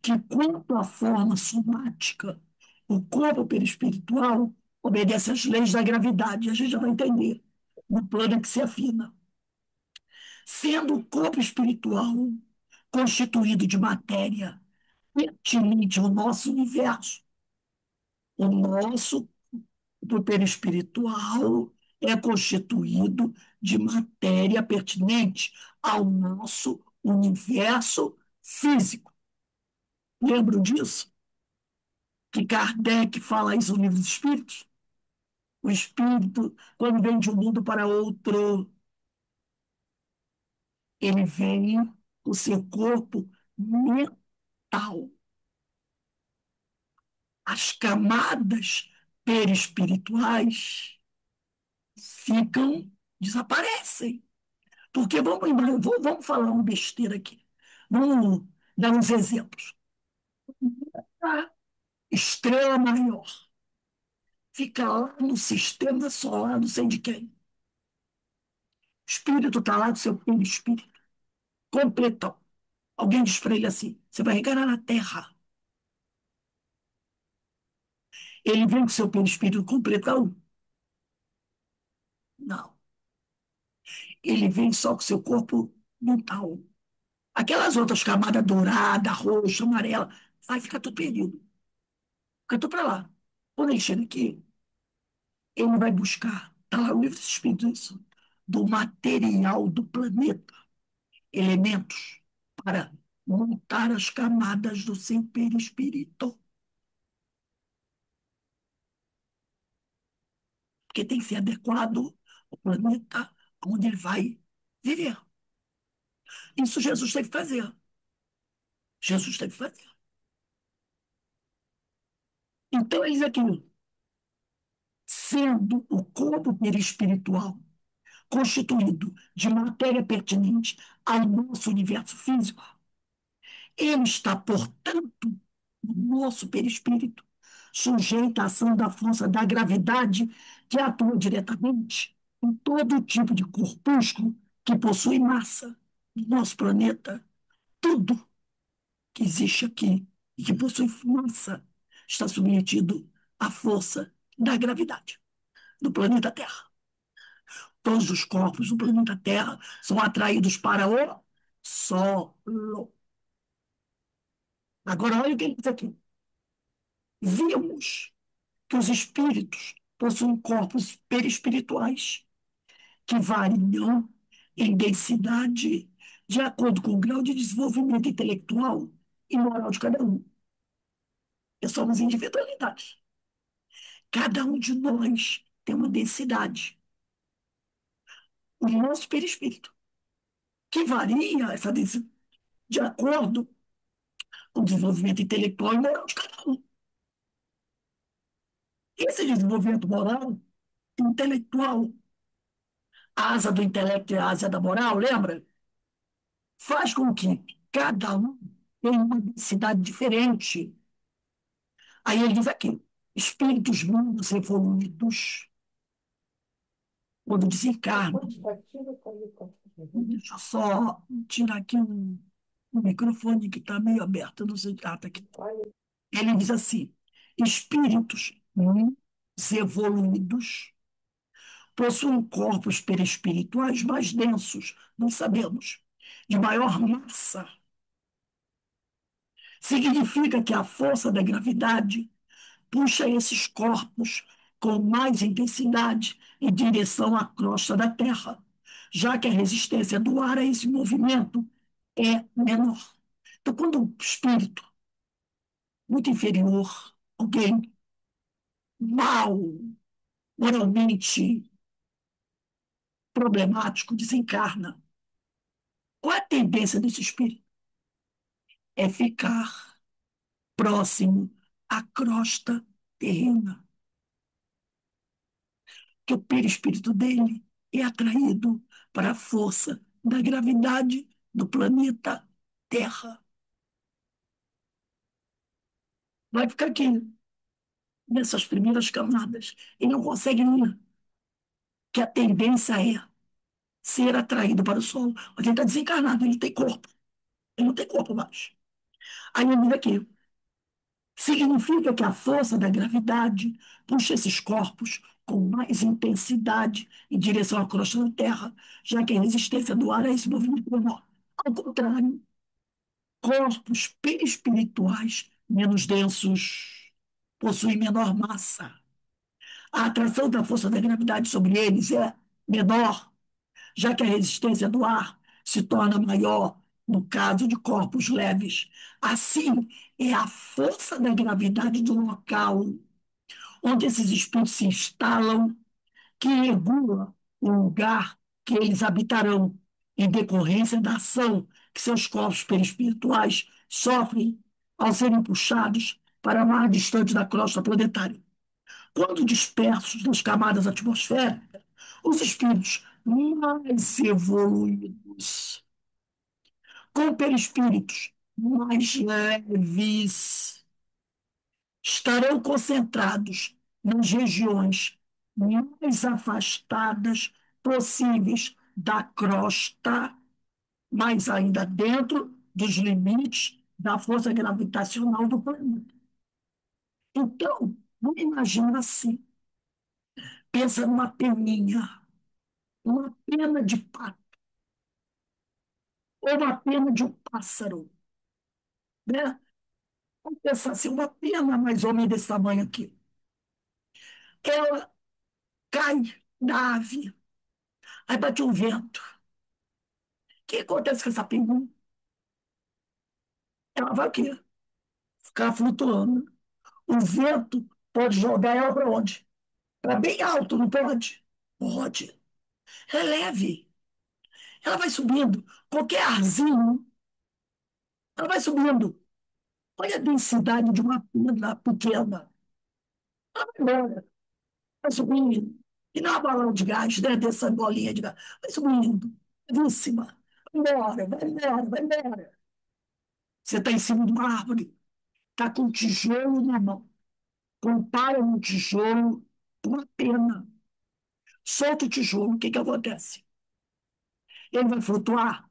que, quanto à forma somática, o corpo perispiritual obedece às leis da gravidade. A gente já vai entender no plano em que se afina. Sendo o corpo espiritual constituído de matéria pertinente ao nosso universo, o nosso corpo perispiritual é constituído de matéria pertinente ao nosso universo físico. Lembram disso? Que Kardec fala isso no Livro dos Espíritos? O espírito, quando vem de um mundo para outro, ele vem com seu corpo mental. As camadas perispirituais desaparecem. Porque vamos falar uma besteira aqui. Vamos dar uns exemplos. A estrela maior fica lá no sistema solar, não sei de quem. O espírito está lá do seu perispírito, completão. Alguém diz para ele assim: você vai reencarnar na Terra. Ele vem com seu perispírito completão? Não. Ele vem só com seu corpo mental. Aquelas outras camadas dourada, roxa, amarela, vai ficar tudo perdido. Fica tudo para lá. Quando ele chega aqui, ele vai buscar, está lá no livro dos Espíritos, isso, do material do planeta, elementos para montar as camadas do seu perispírito. Porque tem que ser adequado ao planeta onde ele vai viver. Isso Jesus teve que fazer. Jesus teve que fazer. Então, eis aquilo. Sendo o corpo perispiritual constituído de matéria pertinente ao nosso universo físico, ele está, portanto, no nosso perispírito, sujeito à ação da força da gravidade que atua diretamente em todo tipo de corpúsculo que possui massa no nosso planeta. Tudo que existe aqui e que possui massa está submetido à força da gravidade do planeta Terra. Todos os corpos do planeta Terra são atraídos para o Solo. Agora, olha o que ele diz aqui. Vimos que os espíritos possuem corpos perispirituais que variam em densidade de acordo com o grau de desenvolvimento intelectual e moral de cada um. E somos individualidades. Cada um de nós tem uma densidade. O nosso perispírito, que varia essa densidade de acordo com o desenvolvimento intelectual e moral de cada um. Esse desenvolvimento moral, intelectual, a asa do intelecto e a asa da moral, lembra? Faz com que cada um tenha uma densidade diferente. Aí ele diz aqui, espíritos menos evoluídos, quando desencarnam. Deixa eu só tirar aqui um microfone que está meio aberto, não sei. Ah, tá aqui. Ele diz assim: espíritos menos evoluídos possuem corpos perispirituais mais densos, não sabemos, de maior massa. Significa que a força da gravidade puxa esses corpos com mais intensidade em direção à crosta da Terra, já que a resistência do ar a esse movimento é menor. Então, quando um espírito muito inferior, alguém mal, moralmente problemático, desencarna, qual é a tendência desse espírito? É ficar próximo à crosta terrena, que o perispírito dele é atraído para a força da gravidade do planeta Terra. Vai ficar aqui, nessas primeiras camadas, e não consegue ir, que a tendência é ser atraído para o Sol. Mas ele está desencarnado, ele tem corpo. Ele não tem corpo mais. Aí ele diz aqui, significa que a força da gravidade puxa esses corpos com mais intensidade em direção à crosta da Terra, já que a resistência do ar a esse movimento é menor. Ao contrário, corpos perispirituais menos densos possuem menor massa. A atração da força da gravidade sobre eles é menor, já que a resistência do ar se torna maior no caso de corpos leves. Assim, é a força da gravidade do local onde esses espíritos se instalam que regula o lugar que eles habitarão, em decorrência da ação que seus corpos perispirituais sofrem ao serem puxados para mais distante da crosta planetária. Quando dispersos nas camadas atmosféricas, os espíritos mais evoluídos, com perispíritos mais leves, estarão concentrados nas regiões mais afastadas possíveis da crosta, mas ainda dentro dos limites da força gravitacional do planeta. Então, vamos imaginar assim, pensa numa peninha, uma pena de pato, ou uma pena de um pássaro, né? Vamos pensar assim, uma pena mais ou menos desse tamanho aqui. Ela cai da ave, aí bate um vento. O que acontece com essa pena? Ela vai o quê? Ficar flutuando. O vento pode jogar ela para onde? Para bem alto, não pode? Pode. Ela é leve. Ela vai subindo. Qualquer arzinho, ela vai subindo. Olha a densidade de uma pena pequena. Ela vai embora. Vai subindo. E não é uma balão de gás, né? Dessa bolinha de gás. Vai subindo. Levíssima. Vai embora, vai embora, vai embora. Você está em cima de uma árvore. Está com um tijolo na mão. Compara um tijolo com uma pena. Solta o tijolo, o que que acontece? Ele vai flutuar?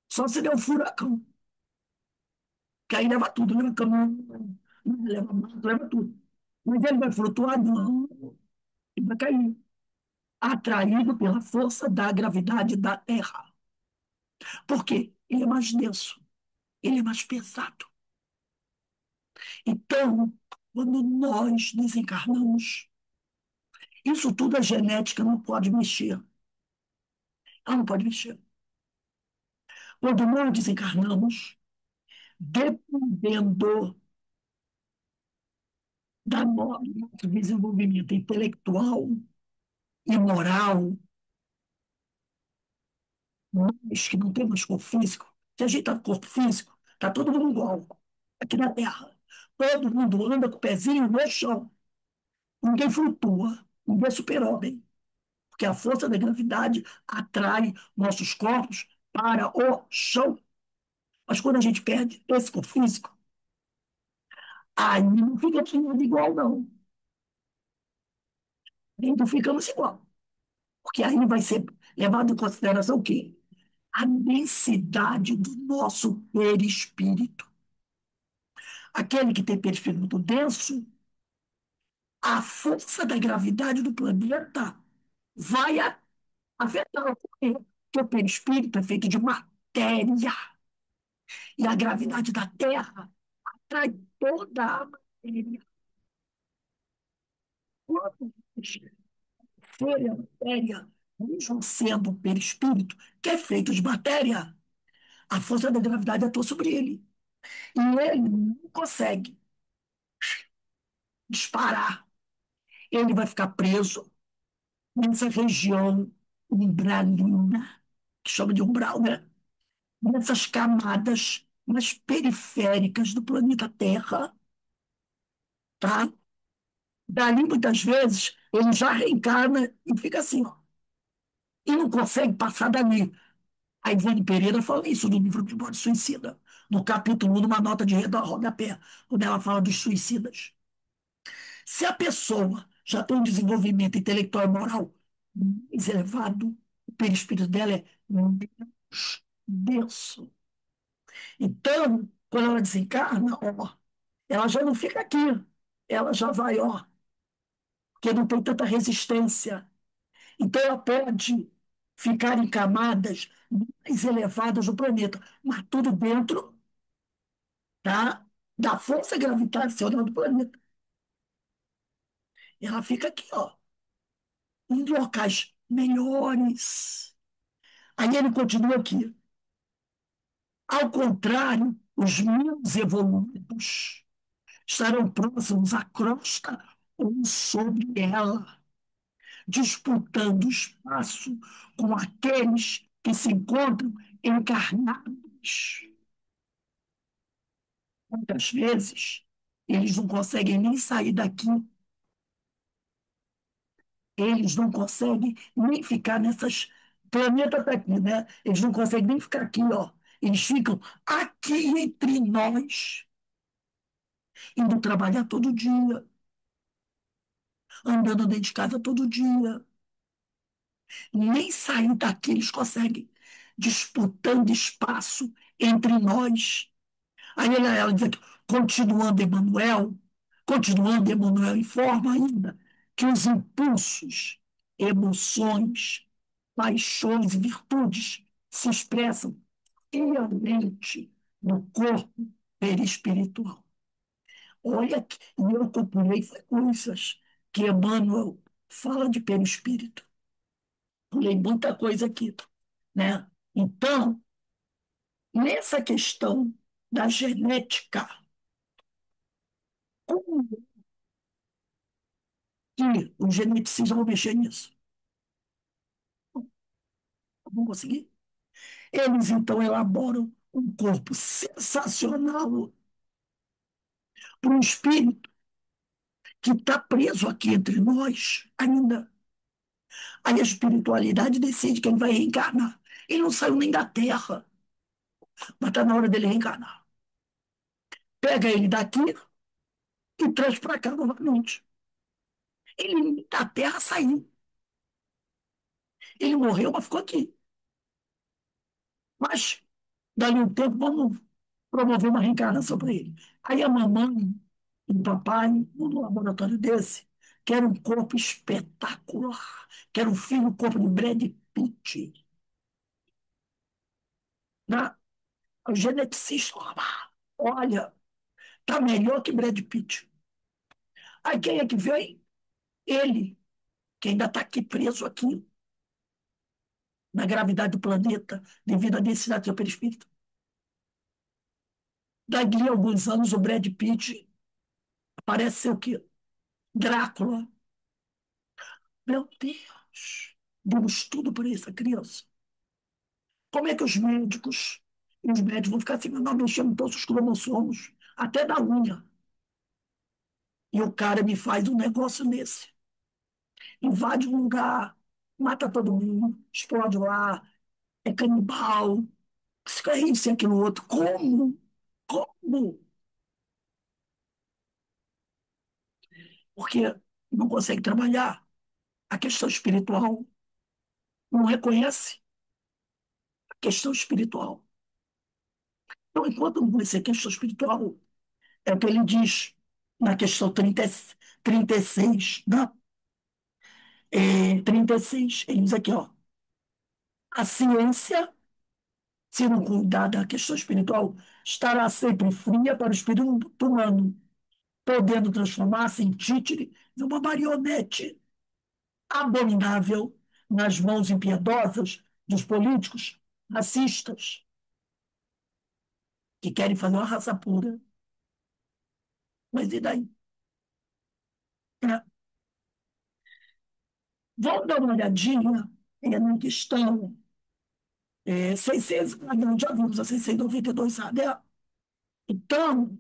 Só se der um furacão. Que aí leva tudo, leva caminhão, leva mato, leva tudo. Mas ele vai flutuar? Não. Ele vai cair. Atraído pela força da gravidade da Terra. Por quê? Ele é mais denso. Ele é mais pesado. Então, quando nós desencarnamos, isso tudo a genética não pode mexer. Ela não pode mexer. Quando nós desencarnamos, dependendo do nosso desenvolvimento intelectual e moral, nós que não temos corpo físico, se a gente está com corpo físico, está todo mundo igual aqui na Terra. Todo mundo anda com o pezinho no chão. Ninguém flutua. Ninguém é super-homem, porque a força da gravidade atrai nossos corpos para o chão. Mas quando a gente perde esse corpo físico, aí não fica tudo igual, não. Aí não ficamos igual. Porque aí vai ser levado em consideração o quê? A densidade do nosso perispírito. Aquele que tem perispírito muito denso, a força da gravidade do planeta vai afetar. Porque o perispírito é feito de matéria. E a gravidade da Terra atrai toda a matéria. Quando foi a matéria, mesmo sendo o perispírito, que é feito de matéria, a força da gravidade atua sobre ele. E ele não consegue disparar. Ele vai ficar preso nessa região umbralina, que chama de umbral, né? Nessas camadas mais periféricas do planeta Terra, tá? Dali, muitas vezes, ele já reencarna e fica assim, ó, e não consegue passar dali. A Ivone Pereira fala isso no livro Memória Suicida, no capítulo 1, numa nota de rodapé, quando ela fala dos suicidas. Se a pessoa já tem um desenvolvimento intelectual e moral mais elevado, o perispírito dela é menos denso. Então, quando ela desencarna, ó, ela já não fica aqui. Ela já vai, ó, porque não tem tanta resistência. Então, ela pode ficar em camadas mais elevadas do planeta, mas tudo dentro, tá, da força gravitacional do planeta. Ela fica aqui, ó, em locais melhores. Aí ele continua aqui. Ao contrário, os menos evoluídos estarão próximos à crosta ou sobre ela, disputando espaço com aqueles que se encontram encarnados. Muitas vezes, eles não conseguem nem sair daqui, eles não conseguem nem ficar nessas. O planeta está aqui, né? Eles não conseguem nem ficar aqui, ó. Eles ficam aqui entre nós, indo trabalhar todo dia, andando dentro de casa todo dia. Nem sair daqui eles conseguem, disputando espaço entre nós. Aí ela diz aqui, continuando Emmanuel informa ainda que os impulsos, emoções, paixões e virtudes se expressam realmente no corpo perispiritual. Olha, e eu compilei frequências que Emmanuel fala de perispírito. Pulei muita coisa aqui, né? Então, nessa questão da genética, como que os geneticistas vão mexer nisso? Vão conseguir? Eles, então, elaboram um corpo sensacional para um espírito que está preso aqui entre nós ainda. Aí a espiritualidade decide que ele vai reencarnar. Ele não saiu nem da Terra, mas está na hora dele reencarnar. Pega ele daqui e traz para cá novamente. Ele da Terra saiu. Ele morreu, mas ficou aqui. Mas, dali um tempo, vamos promover uma reencarnação para ele. Aí a mamãe e o papai, num laboratório desse, quer um corpo espetacular, quer um filho, um corpo de Brad Pitt. Né? O geneticista, olha, tá melhor que Brad Pitt. Aí quem é que vem? Ele, que ainda está aqui preso aqui, na gravidade do planeta, devido à densidade do seu perispírito. Daqui a alguns anos, o Brad Pitt parece ser o quê? Drácula. Meu Deus, demos tudo por essa criança. Como é que os médicos vão ficar assim, nós mexemos todos os cromossomos, até da unha. E o cara me faz um negócio desse. invade um lugar, mata todo mundo, explode lá, é canibal, isso e aquilo outro. Como? Como? Porque não consegue trabalhar a questão espiritual, não reconhece a questão espiritual. Então, enquanto não conhecer a questão espiritual, é o que ele diz na questão 36, né? 36, ele diz aqui, ó, a ciência, se não cuidar da questão espiritual, estará sempre fria para o espírito humano, podendo transformar-se em títere de uma marionete abominável nas mãos impiedosas dos políticos racistas que querem fazer uma raça pura. Mas e daí? É. Vamos dar uma olhadinha na questão 600, não, já vimos a 692, sabe? Então,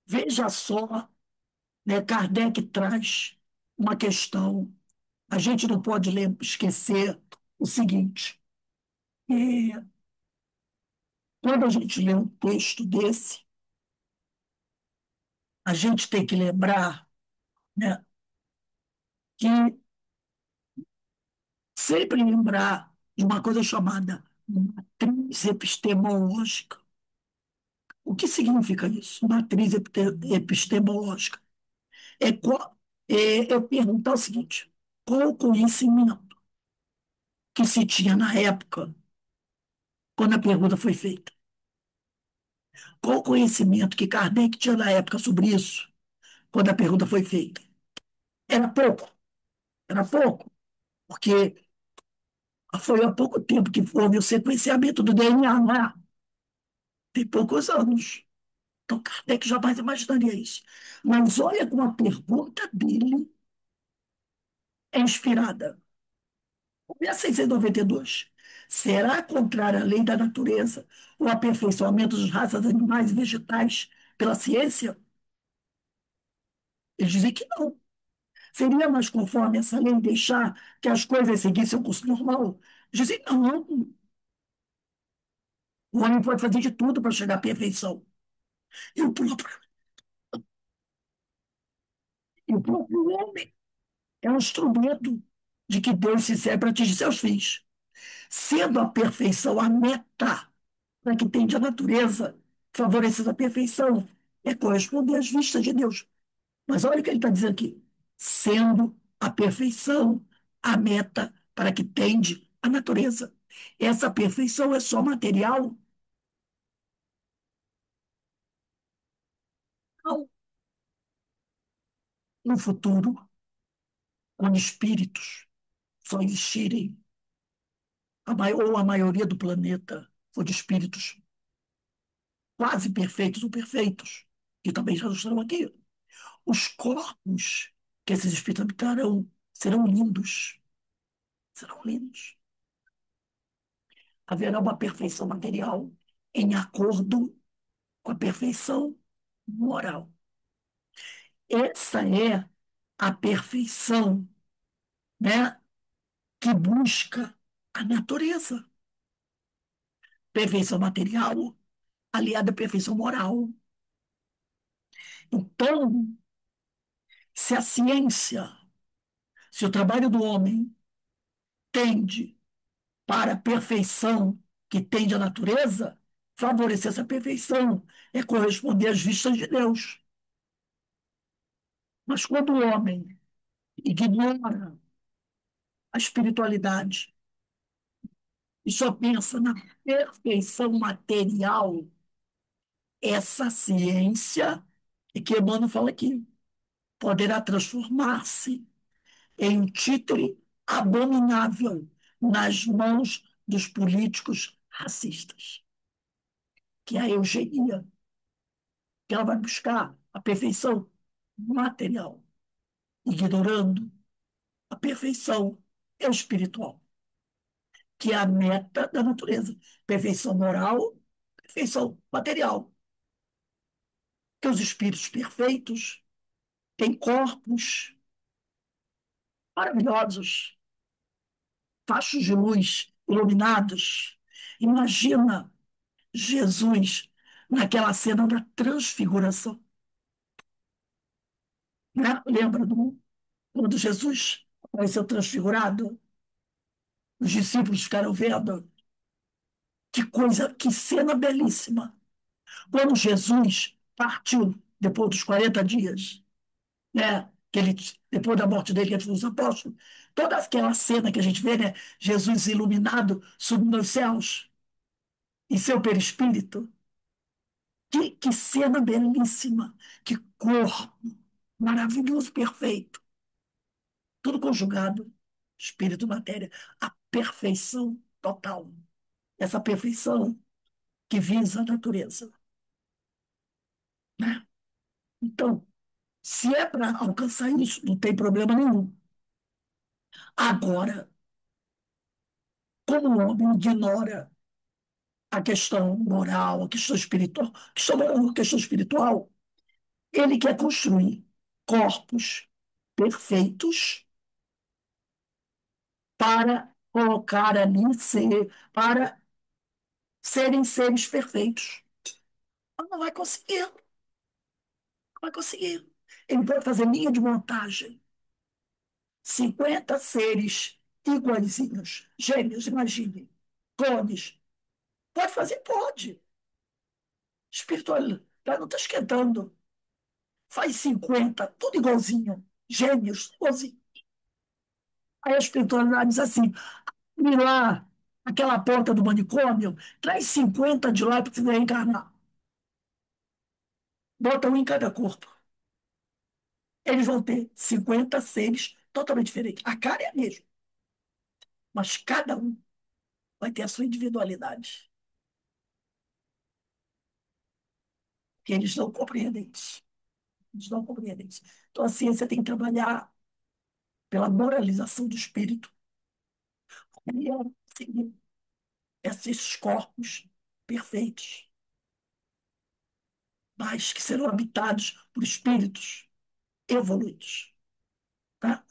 veja só, né, Kardec traz uma questão. A gente não pode esquecer o seguinte: é, quando a gente lê um texto desse, a gente tem que lembrar, né, que sempre lembrar de uma coisa chamada matriz epistemológica. O que significa isso? Matriz epistemológica. É eu perguntar o seguinte: qual o conhecimento que se tinha na época, quando a pergunta foi feita? Qual o conhecimento que Kardec tinha na época sobre isso, quando a pergunta foi feita? Era pouco, porque foi há pouco tempo que houve o sequenciamento do DNA lá, tem poucos anos. Então, Kardec jamais imaginaria isso. Mas olha como a pergunta dele é inspirada. E a 692? Será contrária à lei da natureza o aperfeiçoamento das raças animais e vegetais pela ciência? Eles dizem que não. Seria mais conforme essa lei deixar que as coisas seguissem o curso normal? Eles dizem não. O homem pode fazer de tudo para chegar à perfeição. E o próprio, e o próprio homem é um instrumento de que Deus se serve para atingir seus fins. Sendo a perfeição a meta para que tende a natureza, favorecendo a perfeição, é corresponder às vistas de Deus. Mas olha o que ele está dizendo aqui. Sendo a perfeição a meta para que tende a natureza. Essa perfeição é só material? Não. No futuro, quando espíritos só existirem, ou a maioria do planeta for de espíritos quase perfeitos ou perfeitos, que também já estão aqui, os corpos que esses espíritos habitarão serão lindos. Serão lindos. Haverá uma perfeição material em acordo com a perfeição moral. Essa é a perfeição, né, que busca a natureza. Perfeição material aliada à perfeição moral. Então, se a ciência, se o trabalho do homem tende para a perfeição que tende à natureza, favorecer essa perfeição é corresponder às vistas de Deus. Mas quando o homem ignora a espiritualidade e só pensa na perfeição material, essa ciência, e que Emmanuel fala aqui, poderá transformar-se em um títere abominável nas mãos dos políticos racistas, que é a eugenia, que ela vai buscar a perfeição material, ignorando a perfeição espiritual, que é a meta da natureza. Perfeição moral, perfeição material. Que os espíritos perfeitos têm corpos maravilhosos, fachos de luz iluminados. Imagina Jesus naquela cena da transfiguração, né? Lembra quando Jesus apareceu transfigurado? Os discípulos ficaram vendo. Que coisa, que cena belíssima. Quando Jesus partiu, depois dos 40 dias, né? Que ele, depois da morte dele, entre os apóstolos, toda aquela cena que a gente vê, né? Jesus iluminado subindo aos céus, em seu perispírito. Que cena belíssima, que corpo maravilhoso, perfeito. Tudo conjugado, espírito e matéria, a perfeição total. Essa perfeição que visa a natureza, né? Então, se é para alcançar isso, não tem problema nenhum. Agora, como o homem ignora a questão moral, a questão espiritual, questão moral, a questão espiritual, ele quer construir corpos perfeitos para colocar ali para serem seres perfeitos. Mas não vai conseguir, não vai conseguir. Ele vai fazer linha de montagem, 50 seres iguaizinhos, gêmeos, imagine, clones. Pode fazer? Pode. Espiritualidade não está esquentando. Faz 50, tudo igualzinho. Gêmeos, igualzinho. Aí a espiritualidade diz assim: ir lá, aquela porta do manicômio, traz 50 de lá para você reencarnar. Bota um em cada corpo. Eles vão ter 50 seres totalmente diferentes. A cara é a mesma, mas cada um vai ter a sua individualidade. Que eles não compreendem isso. Eles não compreendem isso. Então a ciência tem que trabalhar pela moralização do espírito. E é seguir esses corpos perfeitos, mas que serão habitados por espíritos evoluídos. Tá?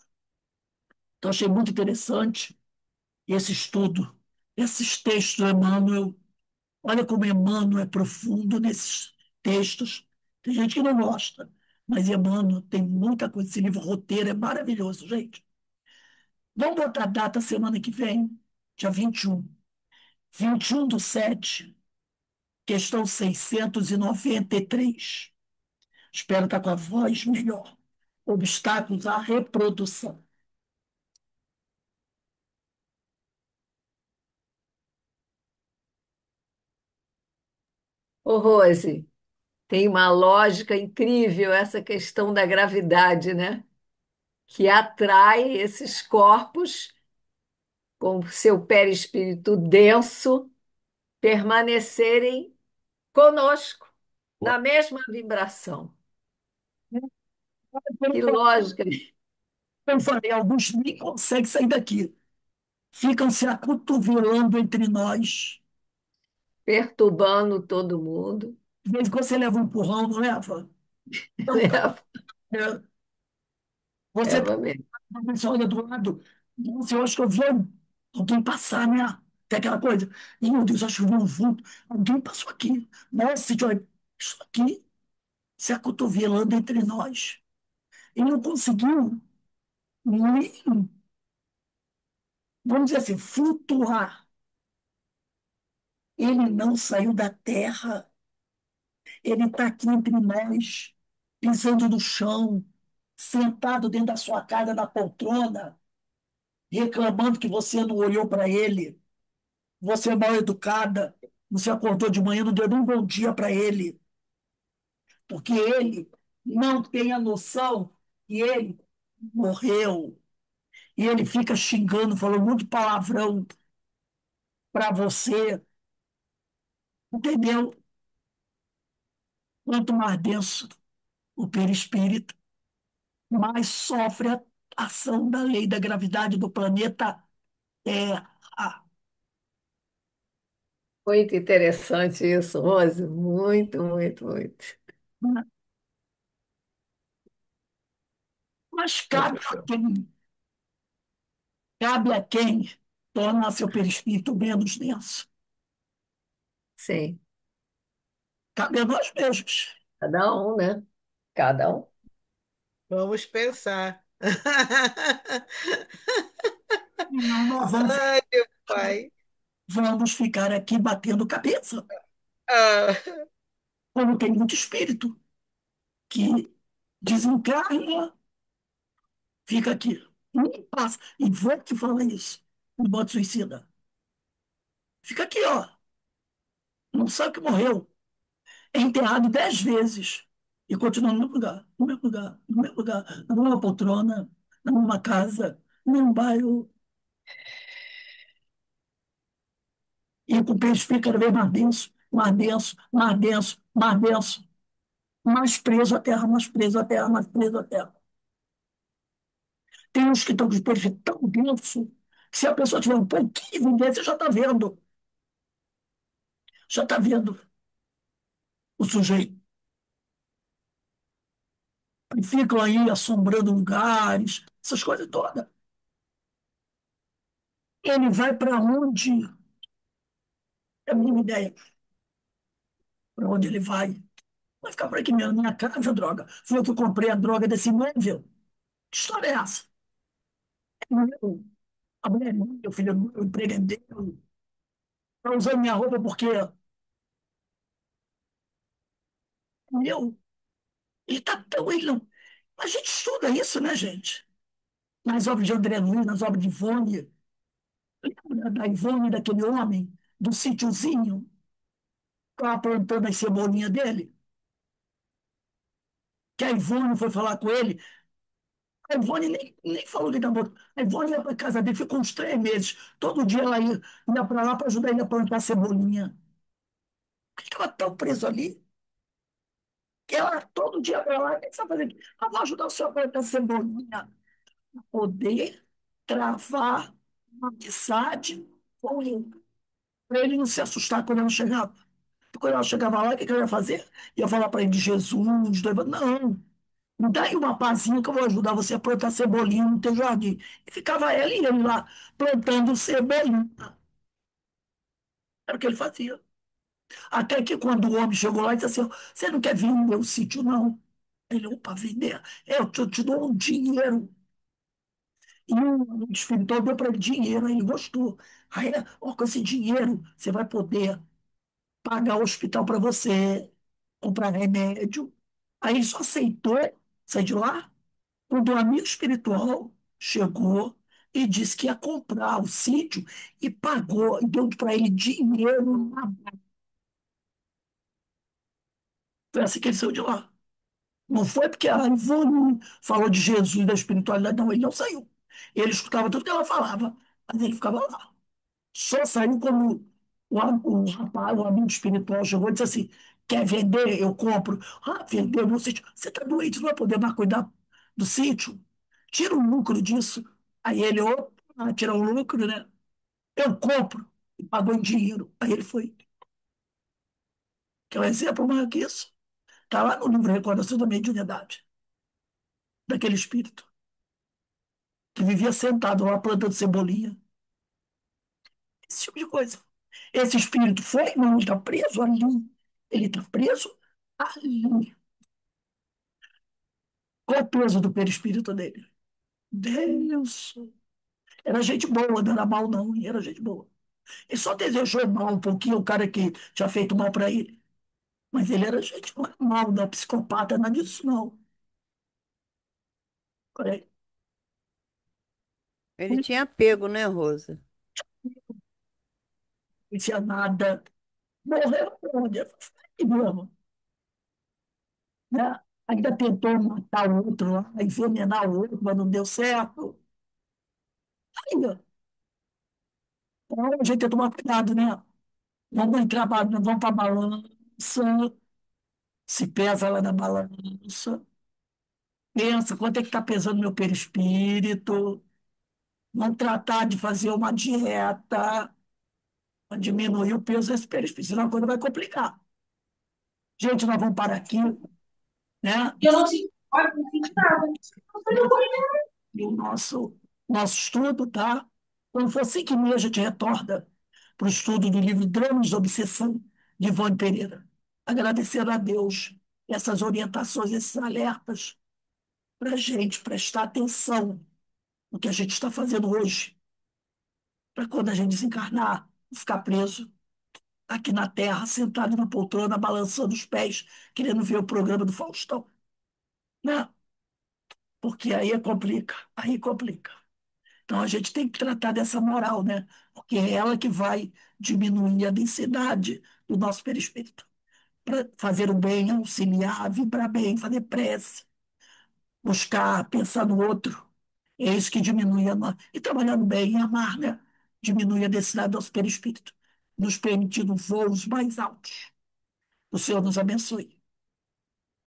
Então, achei muito interessante esse estudo, esses textos do Emmanuel. Olha como Emmanuel é profundo nesses textos. Tem gente que não gosta, mas Emmanuel tem muita coisa. Esse livro roteiro é maravilhoso, gente. Vamos botar a data semana que vem, dia 21. 21/7, questão 693. Espero estar com a voz melhor. Obstáculos à reprodução. Ô, Rose, tem uma lógica incrível essa questão da gravidade, né? Que atrai esses corpos com seu perispírito denso permanecerem conosco, na mesma vibração. Que lógica, Eu falei, alguns nem conseguem sair daqui. Ficam se acotovelando entre nós. perturbando todo mundo. De vez em quando você leva um empurrão, não leva? Então, Leva, é, você leva mesmo. você olha do lado, você acha que eu vi alguém passar, né? Tem aquela coisa. Ih, meu Deus, acho que eu vi um vulto. Alguém passou aqui. Nossa, gente, olha, isso aqui se acotovelando entre nós. Ele não conseguiu nem, vamos dizer assim, flutuar. Ele não saiu da terra. Ele está aqui entre nós, pisando no chão, sentado dentro da sua casa na poltrona, reclamando que você não olhou para ele. Você é mal educada. Você acordou de manhã, não deu nem um bom dia para ele, porque ele não tem a noção que ele morreu. E ele fica xingando, falando muito palavrão para você, entendeu? Quanto mais denso o perispírito, mais sofre a ação da lei da gravidade do planeta Terra. Muito interessante isso, Rose. Muito, muito, muito. Mas cabe a quem Cabe a quem tornar seu perispírito menos denso. Sim. Cabe a nós mesmos. Cada um, né? Cada um. Vamos pensar. Não, nós vamos, Ai, meu pai. vamos ficar aqui batendo cabeça. Ah, Como tem muito espírito que desencarna, fica aqui. Nem passa. E vou te falar isso. No bote suicida. Fica aqui, ó. Não sabe que morreu. É enterrado 10 vezes. E continua no mesmo lugar, no mesmo lugar, no mesmo lugar, na mesma poltrona, na mesma casa, no mesmo bairro. E com o peixe fica cada vez mais denso, mais denso, mais denso, mais denso. Mais preso à terra, mais preso à terra, mais preso à terra. Tem uns que estão com os peixes tão denso que se a pessoa tiver um pouquinho de você já está vendo. Já está vendo o sujeito. E ficam aí assombrando lugares, essas coisas todas. Ele vai para onde? É a mínima ideia para onde ele vai. Vai ficar por aqui mesmo, na minha casa, droga. Foi eu que comprei a droga desse imóvel. Que história é essa? É meu. A mulher é minha, o filho é meu, o emprego é meu. Está usando minha roupa porque é meu. Ele tá tão. Ele não... A gente estuda isso, né, gente? Nas obras de André Luiz, nas obras de Ivone. Lembra da Ivone, daquele homem, do sítiozinho, que estava plantando as cebolinhas dele? Que a Ivone foi falar com ele. A Ivone nem falou que estava. A Ivone ia para casa dele, ficou uns 3 meses. Todo dia ela ia para lá para ajudar ele a plantar cebolinha. Porque estava tão preso ali que ela todo dia para lá, o que você vai fazer? Ah, vou ajudar o senhor a plantar cebolinha. Poder travar uma amizade com ele. Para ele não se assustar quando ela chegava. Quando ela chegava lá, o que que ela ia fazer? Ia falar para ele de Jesus, do Não, me dá aí uma pazinha que eu vou ajudar você a plantar cebolinha no teu jardim. E ficava ela e ele lá plantando cebolinha. Era o que ele fazia. Até que quando o homem chegou lá e disse assim: Você não quer vir no meu sítio, não? Ele, opa, vender? Eu te dou um dinheiro. E o espiritual deu para ele dinheiro, aí ele gostou. Aí, ó, com esse dinheiro, você vai poder pagar o hospital para você, comprar remédio. Aí ele só aceitou sair de lá quando o amigo espiritual chegou e disse que ia comprar o sítio e pagou, e deu para ele dinheiro na mão. Foi assim que ele saiu de lá. Não foi porque a Ivone falou de Jesus e da espiritualidade, não, ele não saiu. Ele escutava tudo que ela falava, mas ele ficava lá. Só saiu quando o rapaz, o amigo espiritual chegou e disse assim: Quer vender? Eu compro. Ah, vender o meu sítio. Você está doente, não vai poder mais cuidar do sítio? Tira um lucro disso. Aí ele, opa, tira um lucro, né? Eu compro. E pagou em dinheiro. Aí ele foi. Que é um exemplo maior que isso. Está lá no livro Recordação da Mediunidade, daquele espírito que vivia sentado lá plantando cebolinha. Esse tipo de coisa. Esse espírito foi, não, ele está preso ali. Ele está preso ali. Qual é o peso do perispírito dele? Deus. Era gente boa, não era mal, não. Era gente boa. Ele só desejou mal um pouquinho o cara que tinha feito mal para ele. Mas ele era gente normal, não é psicopata, nada disso, não. É, Ele não tinha apego, né, Rosa? tinha nada. Morreu onde? E mesmo, né? Ainda tentou matar o outro lá, envenenar o outro, mas não deu certo. Ainda. Então a gente tem que tomar cuidado, né? Vamos entrar, vamos para a balança, se pesa lá na balança, pensa quanto é que está pesando meu perispírito, vamos tratar de fazer uma dieta para diminuir o peso desse perispírito, senão a coisa vai complicar. Gente, nós vamos parar aqui, né? Eu não tinha, olha, não tinha nada. E o nosso estudo, tá? Quando for 5h30, a gente retorna para o estudo do livro Dramas de Obsessão, de Ivone Pereira. Agradecer a Deus essas orientações, esses alertas, para a gente prestar atenção no que a gente está fazendo hoje, para quando a gente desencarnar, não ficar preso aqui na Terra, sentado na poltrona, balançando os pés, querendo ver o programa do Faustão, né? Porque aí complica, aí complica. Então a gente tem que tratar dessa moral, né? Porque é ela que vai diminuir a densidade do nosso perispírito. Para fazer o bem, auxiliar, vibrar bem, fazer prece, buscar, pensar no outro. É isso que diminui a nossa. E trabalhando bem, amar, né? Diminui a densidade do nosso perispírito, nos permitindo voos mais altos. O Senhor nos abençoe.